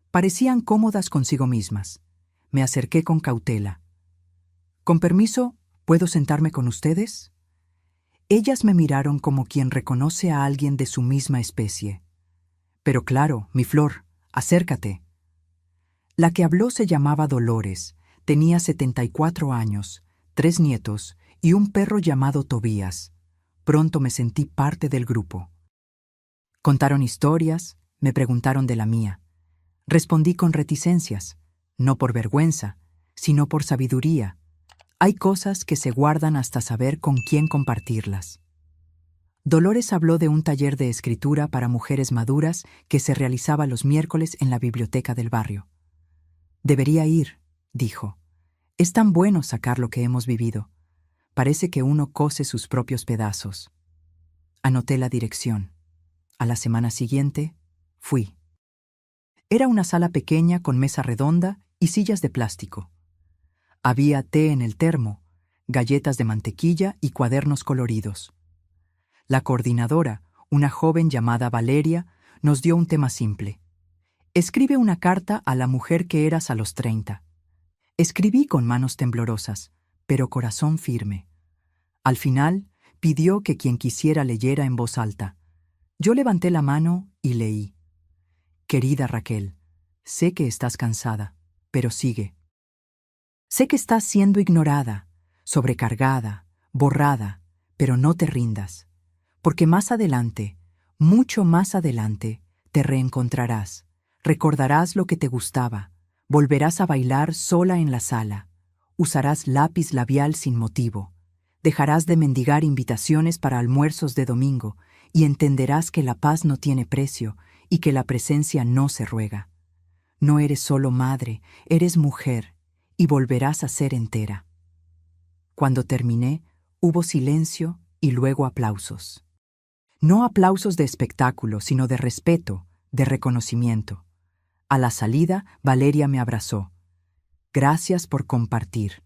A: Parecían cómodas consigo mismas. Me acerqué con cautela. «Con permiso, ¿puedo sentarme con ustedes?» Ellas me miraron como quien reconoce a alguien de su misma especie. «Pero claro, mi flor, acércate». La que habló se llamaba Dolores, tenía 74 años, 3 nietos y un perro llamado Tobías. Pronto me sentí parte del grupo. Contaron historias, me preguntaron de la mía. Respondí con reticencias, no por vergüenza, sino por sabiduría. Hay cosas que se guardan hasta saber con quién compartirlas. Dolores habló de un taller de escritura para mujeres maduras que se realizaba los miércoles en la biblioteca del barrio. Debería ir, dijo. Es tan bueno sacar lo que hemos vivido. Parece que uno cose sus propios pedazos. Anoté la dirección. A la semana siguiente, fui. Era una sala pequeña con mesa redonda y sillas de plástico. Había té en el termo, galletas de mantequilla y cuadernos coloridos. La coordinadora, una joven llamada Valeria, nos dio un tema simple. Escribe una carta a la mujer que eras a los 30. Escribí con manos temblorosas, pero corazón firme. Al final, pidió que quien quisiera leyera en voz alta. Yo levanté la mano y leí. Querida Raquel, sé que estás cansada, pero sigue. Sé que estás siendo ignorada, sobrecargada, borrada, pero no te rindas, porque más adelante, mucho más adelante, te reencontrarás, recordarás lo que te gustaba, volverás a bailar sola en la sala, usarás lápiz labial sin motivo, dejarás de mendigar invitaciones para almuerzos de domingo y entenderás que la paz no tiene precio y que la presencia no se ruega. No eres solo madre, eres mujer, y volverás a ser entera. Cuando terminé, hubo silencio y luego aplausos. No aplausos de espectáculo, sino de respeto, de reconocimiento. A la salida, Valeria me abrazó. Gracias por compartir.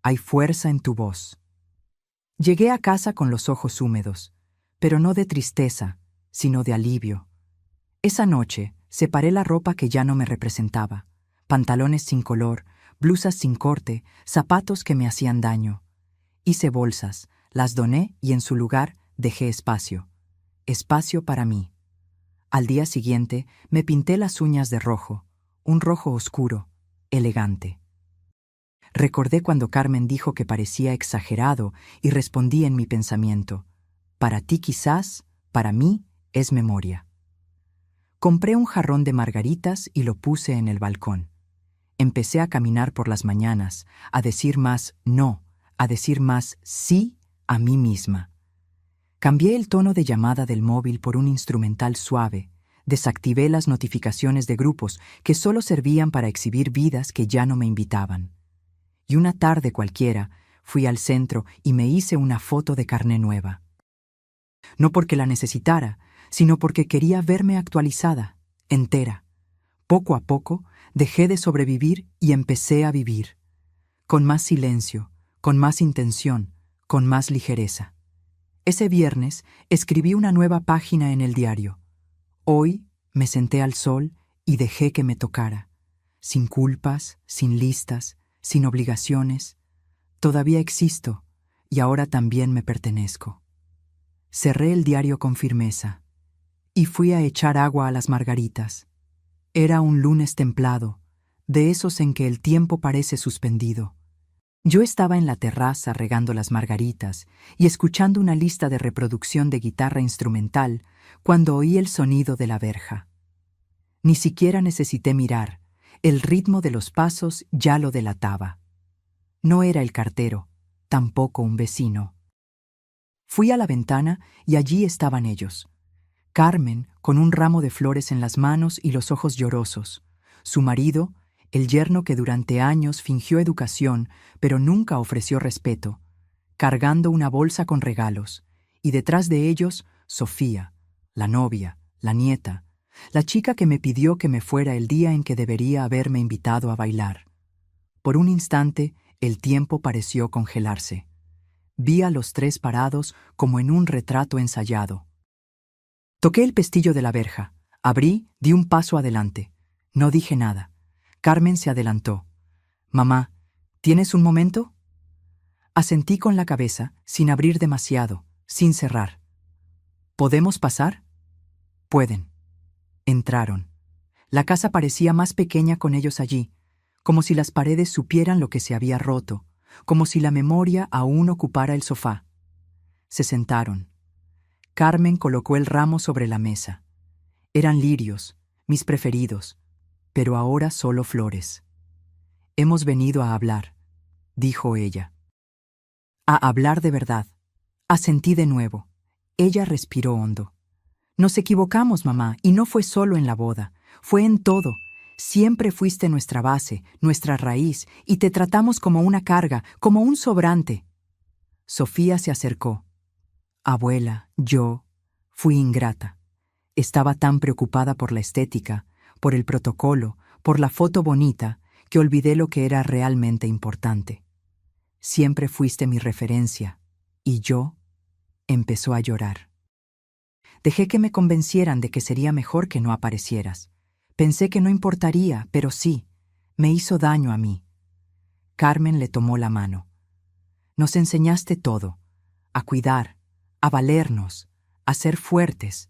A: Hay fuerza en tu voz. Llegué a casa con los ojos húmedos, pero no de tristeza, sino de alivio. Esa noche, separé la ropa que ya no me representaba, pantalones sin color, blusas sin corte, zapatos que me hacían daño. Hice bolsas, las doné y en su lugar dejé espacio. Espacio para mí. Al día siguiente me pinté las uñas de rojo, un rojo oscuro, elegante. Recordé cuando Carmen dijo que parecía exagerado y respondí en mi pensamiento, para ti quizás, para mí es memoria. Compré un jarrón de margaritas y lo puse en el balcón. Empecé a caminar por las mañanas, a decir más no, a decir más sí a mí misma. Cambié el tono de llamada del móvil por un instrumental suave, desactivé las notificaciones de grupos que solo servían para exhibir vidas que ya no me invitaban. Y una tarde cualquiera, fui al centro y me hice una foto de carne nueva. No porque la necesitara, sino porque quería verme actualizada, entera. Poco a poco, dejé de sobrevivir y empecé a vivir. Con más silencio, con más intención, con más ligereza. Ese viernes escribí una nueva página en el diario. Hoy me senté al sol y dejé que me tocara. Sin culpas, sin listas, sin obligaciones. Todavía existo y ahora también me pertenezco. Cerré el diario con firmeza y fui a echar agua a las margaritas. Era un lunes templado, de esos en que el tiempo parece suspendido. Yo estaba en la terraza regando las margaritas y escuchando una lista de reproducción de guitarra instrumental cuando oí el sonido de la verja. Ni siquiera necesité mirar, el ritmo de los pasos ya lo delataba. No era el cartero, tampoco un vecino. Fui a la ventana y allí estaban ellos. Carmen, con un ramo de flores en las manos y los ojos llorosos. Su marido, el yerno que durante años fingió educación, pero nunca ofreció respeto, cargando una bolsa con regalos. Y detrás de ellos, Sofía, la novia, la nieta, la chica que me pidió que me fuera el día en que debería haberme invitado a bailar. Por un instante, el tiempo pareció congelarse. Vi a los tres parados como en un retrato ensayado. Toqué el pestillo de la verja, abrí, di un paso adelante. No dije nada. Carmen se adelantó. «Mamá, ¿tienes un momento?» Asentí con la cabeza, sin abrir demasiado, sin cerrar. «¿Podemos pasar?» «Pueden». Entraron. La casa parecía más pequeña con ellos allí, como si las paredes supieran lo que se había roto, como si la memoria aún ocupara el sofá. Se sentaron. Carmen colocó el ramo sobre la mesa. Eran lirios, mis preferidos. pero ahora solo flores. Hemos venido a hablar, dijo ella. A hablar de verdad. Asentí de nuevo. Ella respiró hondo. Nos equivocamos, mamá, y no fue solo en la boda, fue en todo. Siempre fuiste nuestra base, nuestra raíz, y te tratamos como una carga, como un sobrante. Sofía se acercó. Abuela, yo fui ingrata. Estaba tan preocupada por la estética, por el protocolo, por la foto bonita, que olvidé lo que era realmente importante. Siempre fuiste mi referencia, y yo empezó a llorar. Dejé que me convencieran de que sería mejor que no aparecieras. Pensé que no importaría, pero sí, me hizo daño a mí. Carmen le tomó la mano. Nos enseñaste todo, a cuidar, a valernos, a ser fuertes,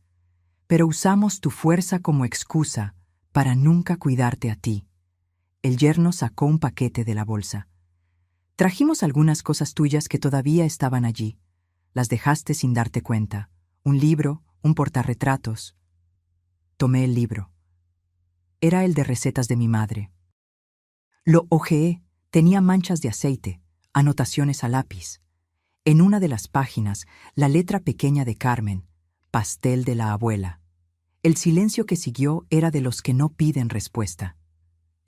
A: pero usamos tu fuerza como excusa para nunca cuidarte a ti. El yerno sacó un paquete de la bolsa. Trajimos algunas cosas tuyas que todavía estaban allí. Las dejaste sin darte cuenta. Un libro, un portarretratos. Tomé el libro. Era el de recetas de mi madre. Lo hojeé, tenía manchas de aceite, anotaciones a lápiz. En una de las páginas, la letra pequeña de Carmen, pastel de la abuela. El silencio que siguió era de los que no piden respuesta.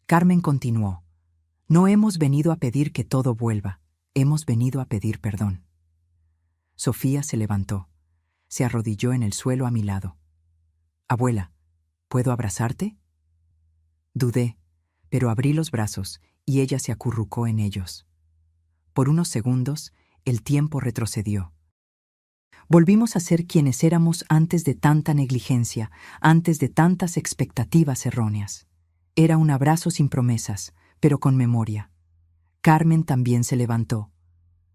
A: Carmen continuó. No hemos venido a pedir que todo vuelva, hemos venido a pedir perdón. Sofía se levantó. Se arrodilló en el suelo a mi lado. Abuela, ¿puedo abrazarte? Dudé, pero abrí los brazos y ella se acurrucó en ellos. Por unos segundos, el tiempo retrocedió. Volvimos a ser quienes éramos antes de tanta negligencia, antes de tantas expectativas erróneas. Era un abrazo sin promesas, pero con memoria. Carmen también se levantó.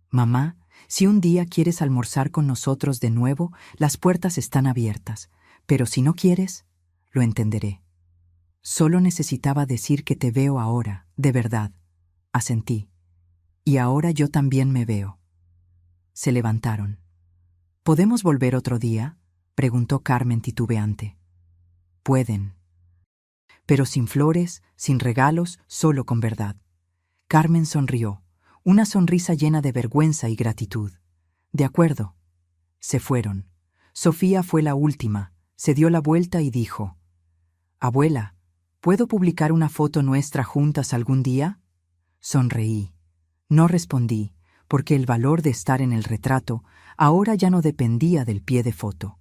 A: Mamá, si un día quieres almorzar con nosotros de nuevo, las puertas están abiertas, pero si no quieres, lo entenderé. Solo necesitaba decir que te veo ahora, de verdad. Asentí. Y ahora yo también me veo. Se levantaron. ¿Podemos volver otro día?, preguntó Carmen titubeante. Pueden. Pero sin flores, sin regalos, solo con verdad. Carmen sonrió, una sonrisa llena de vergüenza y gratitud. De acuerdo. Se fueron. Sofía fue la última, se dio la vuelta y dijo: Abuela, ¿puedo publicar una foto nuestra juntas algún día? Sonreí. No respondí, porque el valor de estar en el retrato ahora ya no dependía del pie de foto.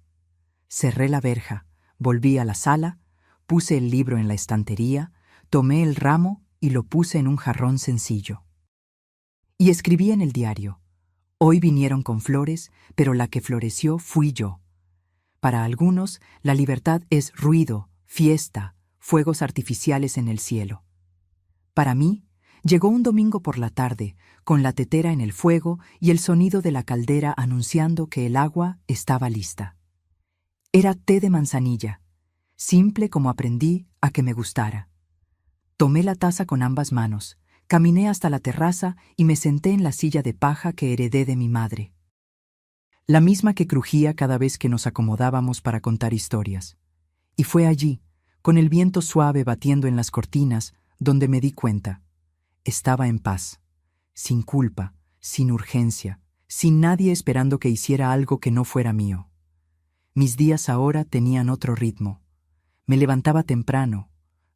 A: Cerré la verja, volví a la sala, puse el libro en la estantería, tomé el ramo y lo puse en un jarrón sencillo. Y escribí en el diario: hoy vinieron con flores, pero la que floreció fui yo. Para algunos, la libertad es ruido, fiesta, fuegos artificiales en el cielo. Para mí, llegó un domingo por la tarde, con la tetera en el fuego y el sonido de la caldera anunciando que el agua estaba lista. Era té de manzanilla, simple como aprendí a que me gustara. Tomé la taza con ambas manos, caminé hasta la terraza y me senté en la silla de paja que heredé de mi madre. La misma que crujía cada vez que nos acomodábamos para contar historias. Y fue allí, con el viento suave batiendo en las cortinas, donde me di cuenta. Estaba en paz, sin culpa, sin urgencia, sin nadie esperando que hiciera algo que no fuera mío. Mis días ahora tenían otro ritmo. Me levantaba temprano,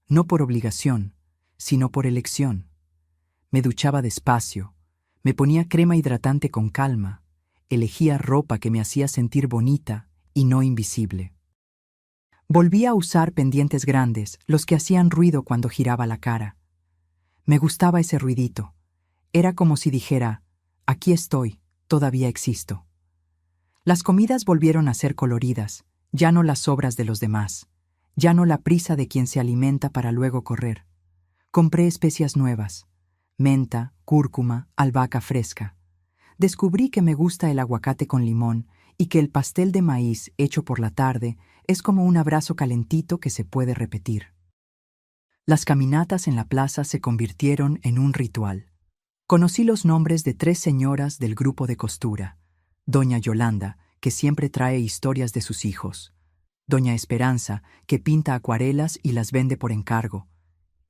A: no por obligación, sino por elección. Me duchaba despacio, me ponía crema hidratante con calma, elegía ropa que me hacía sentir bonita y no invisible. Volví a usar pendientes grandes, los que hacían ruido cuando giraba la cara. Me gustaba ese ruidito. Era como si dijera: aquí estoy, todavía existo. Las comidas volvieron a ser coloridas, ya no las obras de los demás, ya no la prisa de quien se alimenta para luego correr. Compré especias nuevas: menta, cúrcuma, albahaca fresca. Descubrí que me gusta el aguacate con limón y que el pastel de maíz hecho por la tarde es como un abrazo calentito que se puede repetir. Las caminatas en la plaza se convirtieron en un ritual. Conocí los nombres de 3 señoras del grupo de costura: Doña Yolanda, que siempre trae historias de sus hijos; Doña Esperanza, que pinta acuarelas y las vende por encargo;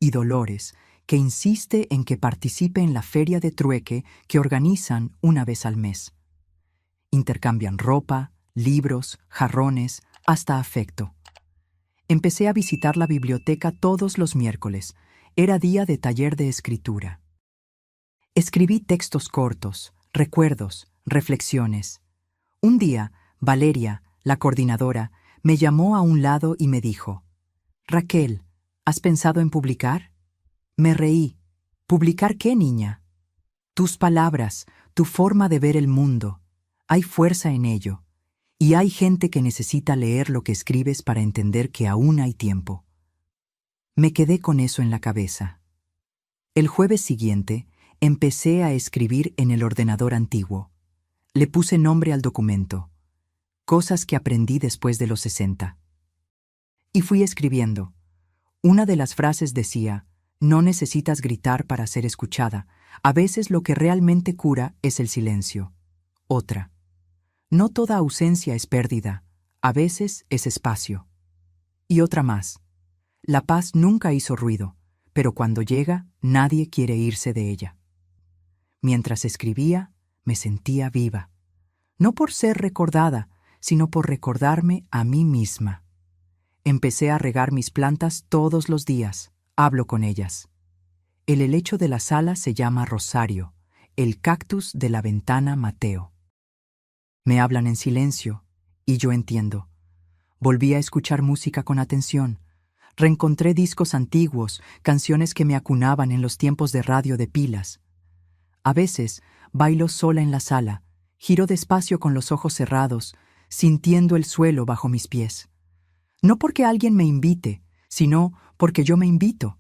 A: y Dolores, que insiste en que participe en la feria de trueque que organizan una vez al mes. Intercambian ropa, libros, jarrones, hasta afecto. Empecé a visitar la biblioteca todos los miércoles. Era día de taller de escritura. Escribí textos cortos, recuerdos, reflexiones. Un día, Valeria, la coordinadora, me llamó a un lado y me dijo: «Raquel, ¿has pensado en publicar?» Me reí. ¿Publicar qué, niña? Tus palabras, tu forma de ver el mundo. Hay fuerza en ello. Y hay gente que necesita leer lo que escribes para entender que aún hay tiempo. Me quedé con eso en la cabeza. El jueves siguiente, empecé a escribir en el ordenador antiguo. Le puse nombre al documento. Cosas que aprendí después de los 60. Y fui escribiendo. Una de las frases decía: «No necesitas gritar para ser escuchada. A veces lo que realmente cura es el silencio». Otra: «No toda ausencia es pérdida. A veces es espacio». Y otra más: «La paz nunca hizo ruido, pero cuando llega, nadie quiere irse de ella». Mientras escribía, me sentía viva. No por ser recordada, sino por recordarme a mí misma. Empecé a regar mis plantas todos los días. Hablo con ellas. El helecho de la sala se llama Rosario, el cactus de la ventana Mateo. Me hablan en silencio, y yo entiendo. Volví a escuchar música con atención. Reencontré discos antiguos, canciones que me acunaban en los tiempos de radio de pilas. A veces, bailo sola en la sala, giro despacio con los ojos cerrados, sintiendo el suelo bajo mis pies. No porque alguien me invite, sino porque yo me invito.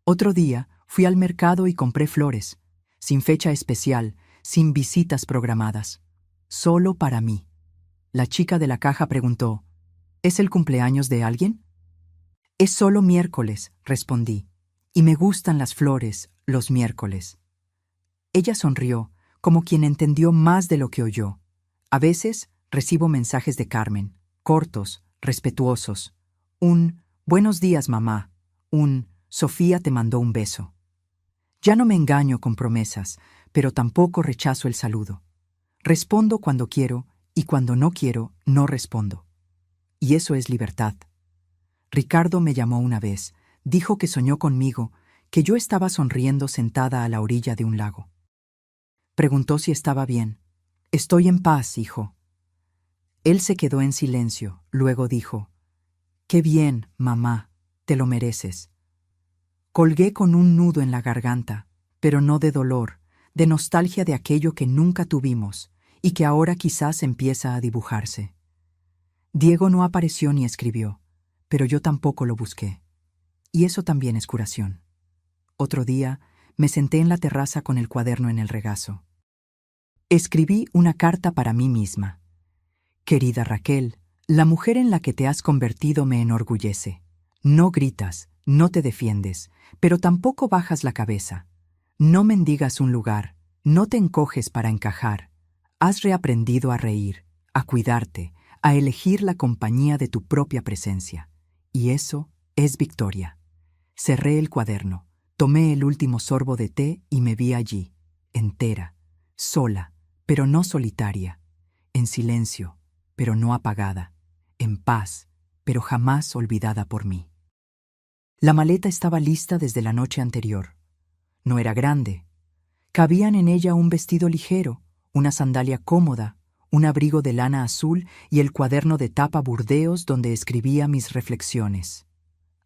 A: Otro día, fui al mercado y compré flores, sin fecha especial, sin visitas programadas. Solo para mí. La chica de la caja preguntó: «¿Es el cumpleaños de alguien?» «Es solo miércoles», respondí, «y me gustan las flores los miércoles». Ella sonrió, como quien entendió más de lo que oyó. A veces recibo mensajes de Carmen, cortos, respetuosos. Un «Buenos días, mamá», un «Sofía te mandó un beso». Ya no me engaño con promesas, pero tampoco rechazo el saludo. Respondo cuando quiero, y cuando no quiero, no respondo. Y eso es libertad. Ricardo me llamó una vez, dijo que soñó conmigo, que yo estaba sonriendo sentada a la orilla de un lago. Preguntó si estaba bien. «Estoy en paz, hijo». Él se quedó en silencio, luego dijo: «Qué bien, mamá, te lo mereces». Colgué con un nudo en la garganta, pero no de dolor, de nostalgia de aquello que nunca tuvimos y que ahora quizás empieza a dibujarse. Diego no apareció ni escribió, pero yo tampoco lo busqué. Y eso también es curación. Otro día, me senté en la terraza con el cuaderno en el regazo. Escribí una carta para mí misma. «Querida Raquel, la mujer en la que te has convertido me enorgullece. No gritas, no te defiendes, pero tampoco bajas la cabeza. No mendigas un lugar, no te encoges para encajar. Has reaprendido a reír, a cuidarte, a elegir la compañía de tu propia presencia. Y eso es victoria». Cerré el cuaderno, tomé el último sorbo de té y me vi allí, entera, sola, pero no solitaria, en silencio, pero no apagada, en paz, pero jamás olvidada por mí. La maleta estaba lista desde la noche anterior. No era grande. Cabían en ella un vestido ligero, una sandalia cómoda, un abrigo de lana azul y el cuaderno de tapa burdeos donde escribía mis reflexiones.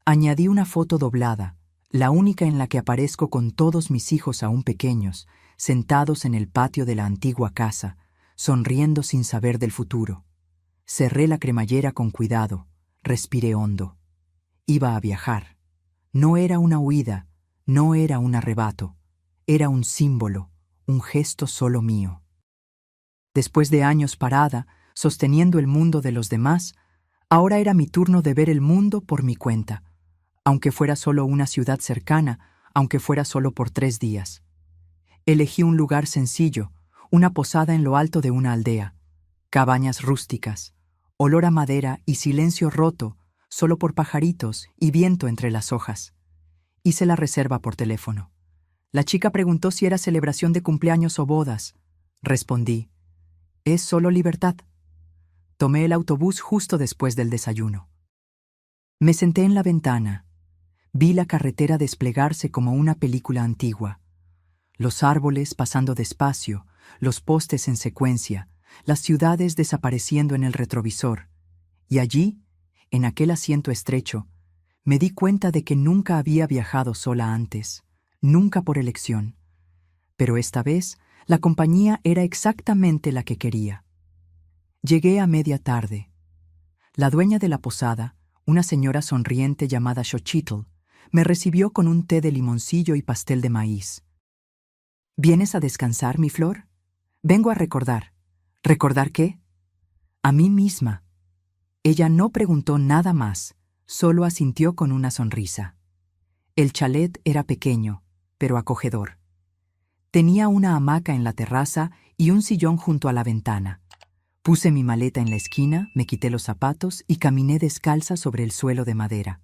A: Añadí una foto doblada, la única en la que aparezco con todos mis hijos aún pequeños, sentados en el patio de la antigua casa, sonriendo sin saber del futuro. Cerré la cremallera con cuidado, respiré hondo. Iba a viajar. No era una huida, no era un arrebato, era un símbolo, un gesto solo mío. Después de años parada, sosteniendo el mundo de los demás, ahora era mi turno de ver el mundo por mi cuenta, aunque fuera solo una ciudad cercana, aunque fuera solo por 3 días. Elegí un lugar sencillo, una posada en lo alto de una aldea, cabañas rústicas, olor a madera y silencio roto solo por pajaritos y viento entre las hojas. Hice la reserva por teléfono. La chica preguntó si era celebración de cumpleaños o bodas. Respondí, es solo libertad. Tomé el autobús justo después del desayuno. Me senté en la ventana. Vi la carretera desplegarse como una película antigua. Los árboles pasando despacio, los postes en secuencia, las ciudades desapareciendo en el retrovisor. Y allí, en aquel asiento estrecho, me di cuenta de que nunca había viajado sola antes, nunca por elección. Pero esta vez, la compañía era exactamente la que quería. Llegué a media tarde. La dueña de la posada, una señora sonriente llamada Xochitl, me recibió con un té de limoncillo y pastel de maíz. ¿Vienes a descansar, mi flor? Vengo a recordar. ¿Recordar qué? A mí misma. Ella no preguntó nada más, solo asintió con una sonrisa. El chalet era pequeño, pero acogedor. Tenía una hamaca en la terraza y un sillón junto a la ventana. Puse mi maleta en la esquina, me quité los zapatos y caminé descalza sobre el suelo de madera.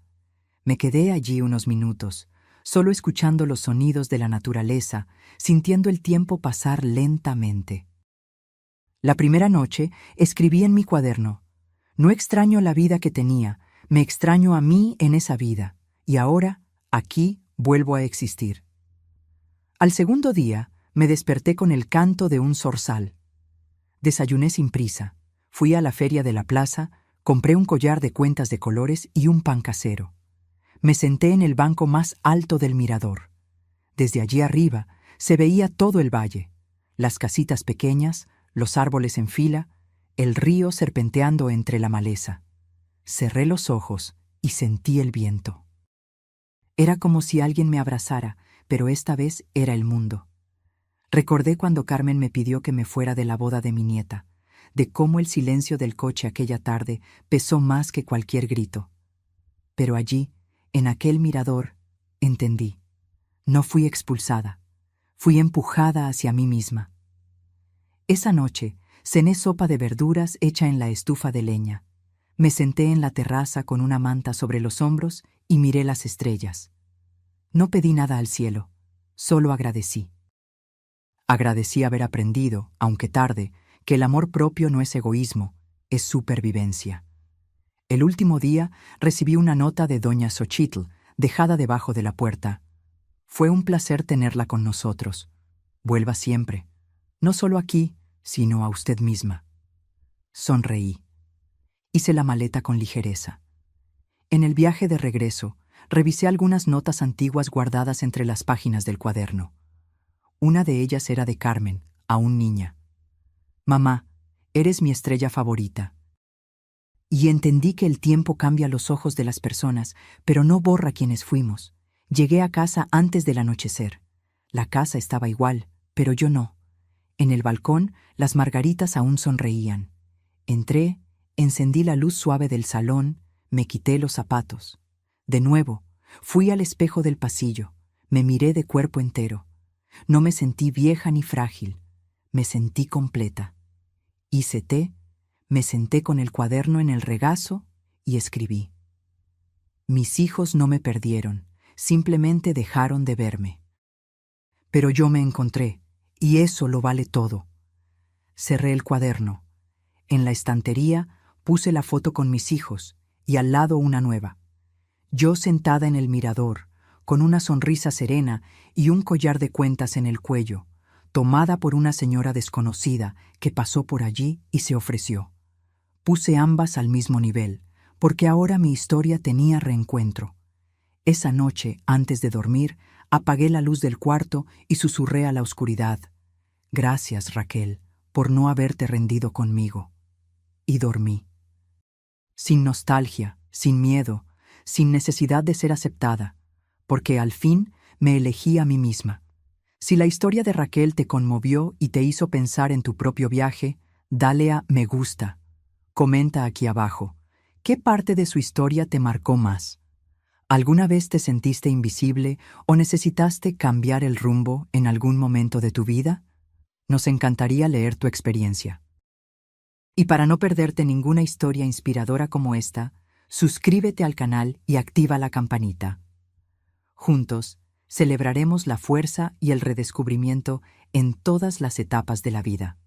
A: Me quedé allí unos minutos, solo escuchando los sonidos de la naturaleza, sintiendo el tiempo pasar lentamente. La primera noche escribí en mi cuaderno: no extraño la vida que tenía, me extraño a mí en esa vida, y ahora, aquí, vuelvo a existir. Al segundo día, me desperté con el canto de un zorzal. Desayuné sin prisa, fui a la feria de la plaza, compré un collar de cuentas de colores y un pan casero. Me senté en el banco más alto del mirador. Desde allí arriba se veía todo el valle, las casitas pequeñas, los árboles en fila, el río serpenteando entre la maleza. Cerré los ojos y sentí el viento. Era como si alguien me abrazara, pero esta vez era el mundo. Recordé cuando Carmen me pidió que me fuera de la boda de mi nieta, de cómo el silencio del coche aquella tarde pesó más que cualquier grito. Pero allí, en aquel mirador, entendí. No fui expulsada, fui empujada hacia mí misma. Esa noche, cené sopa de verduras hecha en la estufa de leña. Me senté en la terraza con una manta sobre los hombros y miré las estrellas. No pedí nada al cielo, solo agradecí. Agradecí haber aprendido, aunque tarde, que el amor propio no es egoísmo, es supervivencia. El último día recibí una nota de doña Xochitl, dejada debajo de la puerta. Fue un placer tenerla con nosotros. Vuelva siempre, no solo aquí, sino a usted misma. Sonreí. Hice la maleta con ligereza. En el viaje de regreso, revisé algunas notas antiguas guardadas entre las páginas del cuaderno. Una de ellas era de Carmen, aún niña. Mamá, eres mi estrella favorita. Y entendí que el tiempo cambia los ojos de las personas, pero no borra quienes fuimos. Llegué a casa antes del anochecer. La casa estaba igual, pero yo no. En el balcón, las margaritas aún sonreían. Entré, encendí la luz suave del salón, me quité los zapatos. De nuevo, fui al espejo del pasillo, me miré de cuerpo entero. No me sentí vieja ni frágil, me sentí completa. Hice té, me senté con el cuaderno en el regazo y escribí. Mis hijos no me perdieron, simplemente dejaron de verme. Pero yo me encontré, y eso lo vale todo. Cerré el cuaderno. En la estantería puse la foto con mis hijos y al lado una nueva. Yo sentada en el mirador, con una sonrisa serena y un collar de cuentas en el cuello, tomada por una señora desconocida que pasó por allí y se ofreció. Puse ambas al mismo nivel, porque ahora mi historia tenía reencuentro. Esa noche, antes de dormir, apagué la luz del cuarto y susurré a la oscuridad: gracias, Raquel, por no haberte rendido conmigo. Y dormí. Sin nostalgia, sin miedo, sin necesidad de ser aceptada, porque al fin me elegí a mí misma. Si la historia de Raquel te conmovió y te hizo pensar en tu propio viaje, dale a me gusta. Comenta aquí abajo, ¿qué parte de su historia te marcó más? ¿Alguna vez te sentiste invisible o necesitaste cambiar el rumbo en algún momento de tu vida? Nos encantaría leer tu experiencia. Y para no perderte ninguna historia inspiradora como esta, suscríbete al canal y activa la campanita. Juntos, celebraremos la fuerza y el redescubrimiento en todas las etapas de la vida.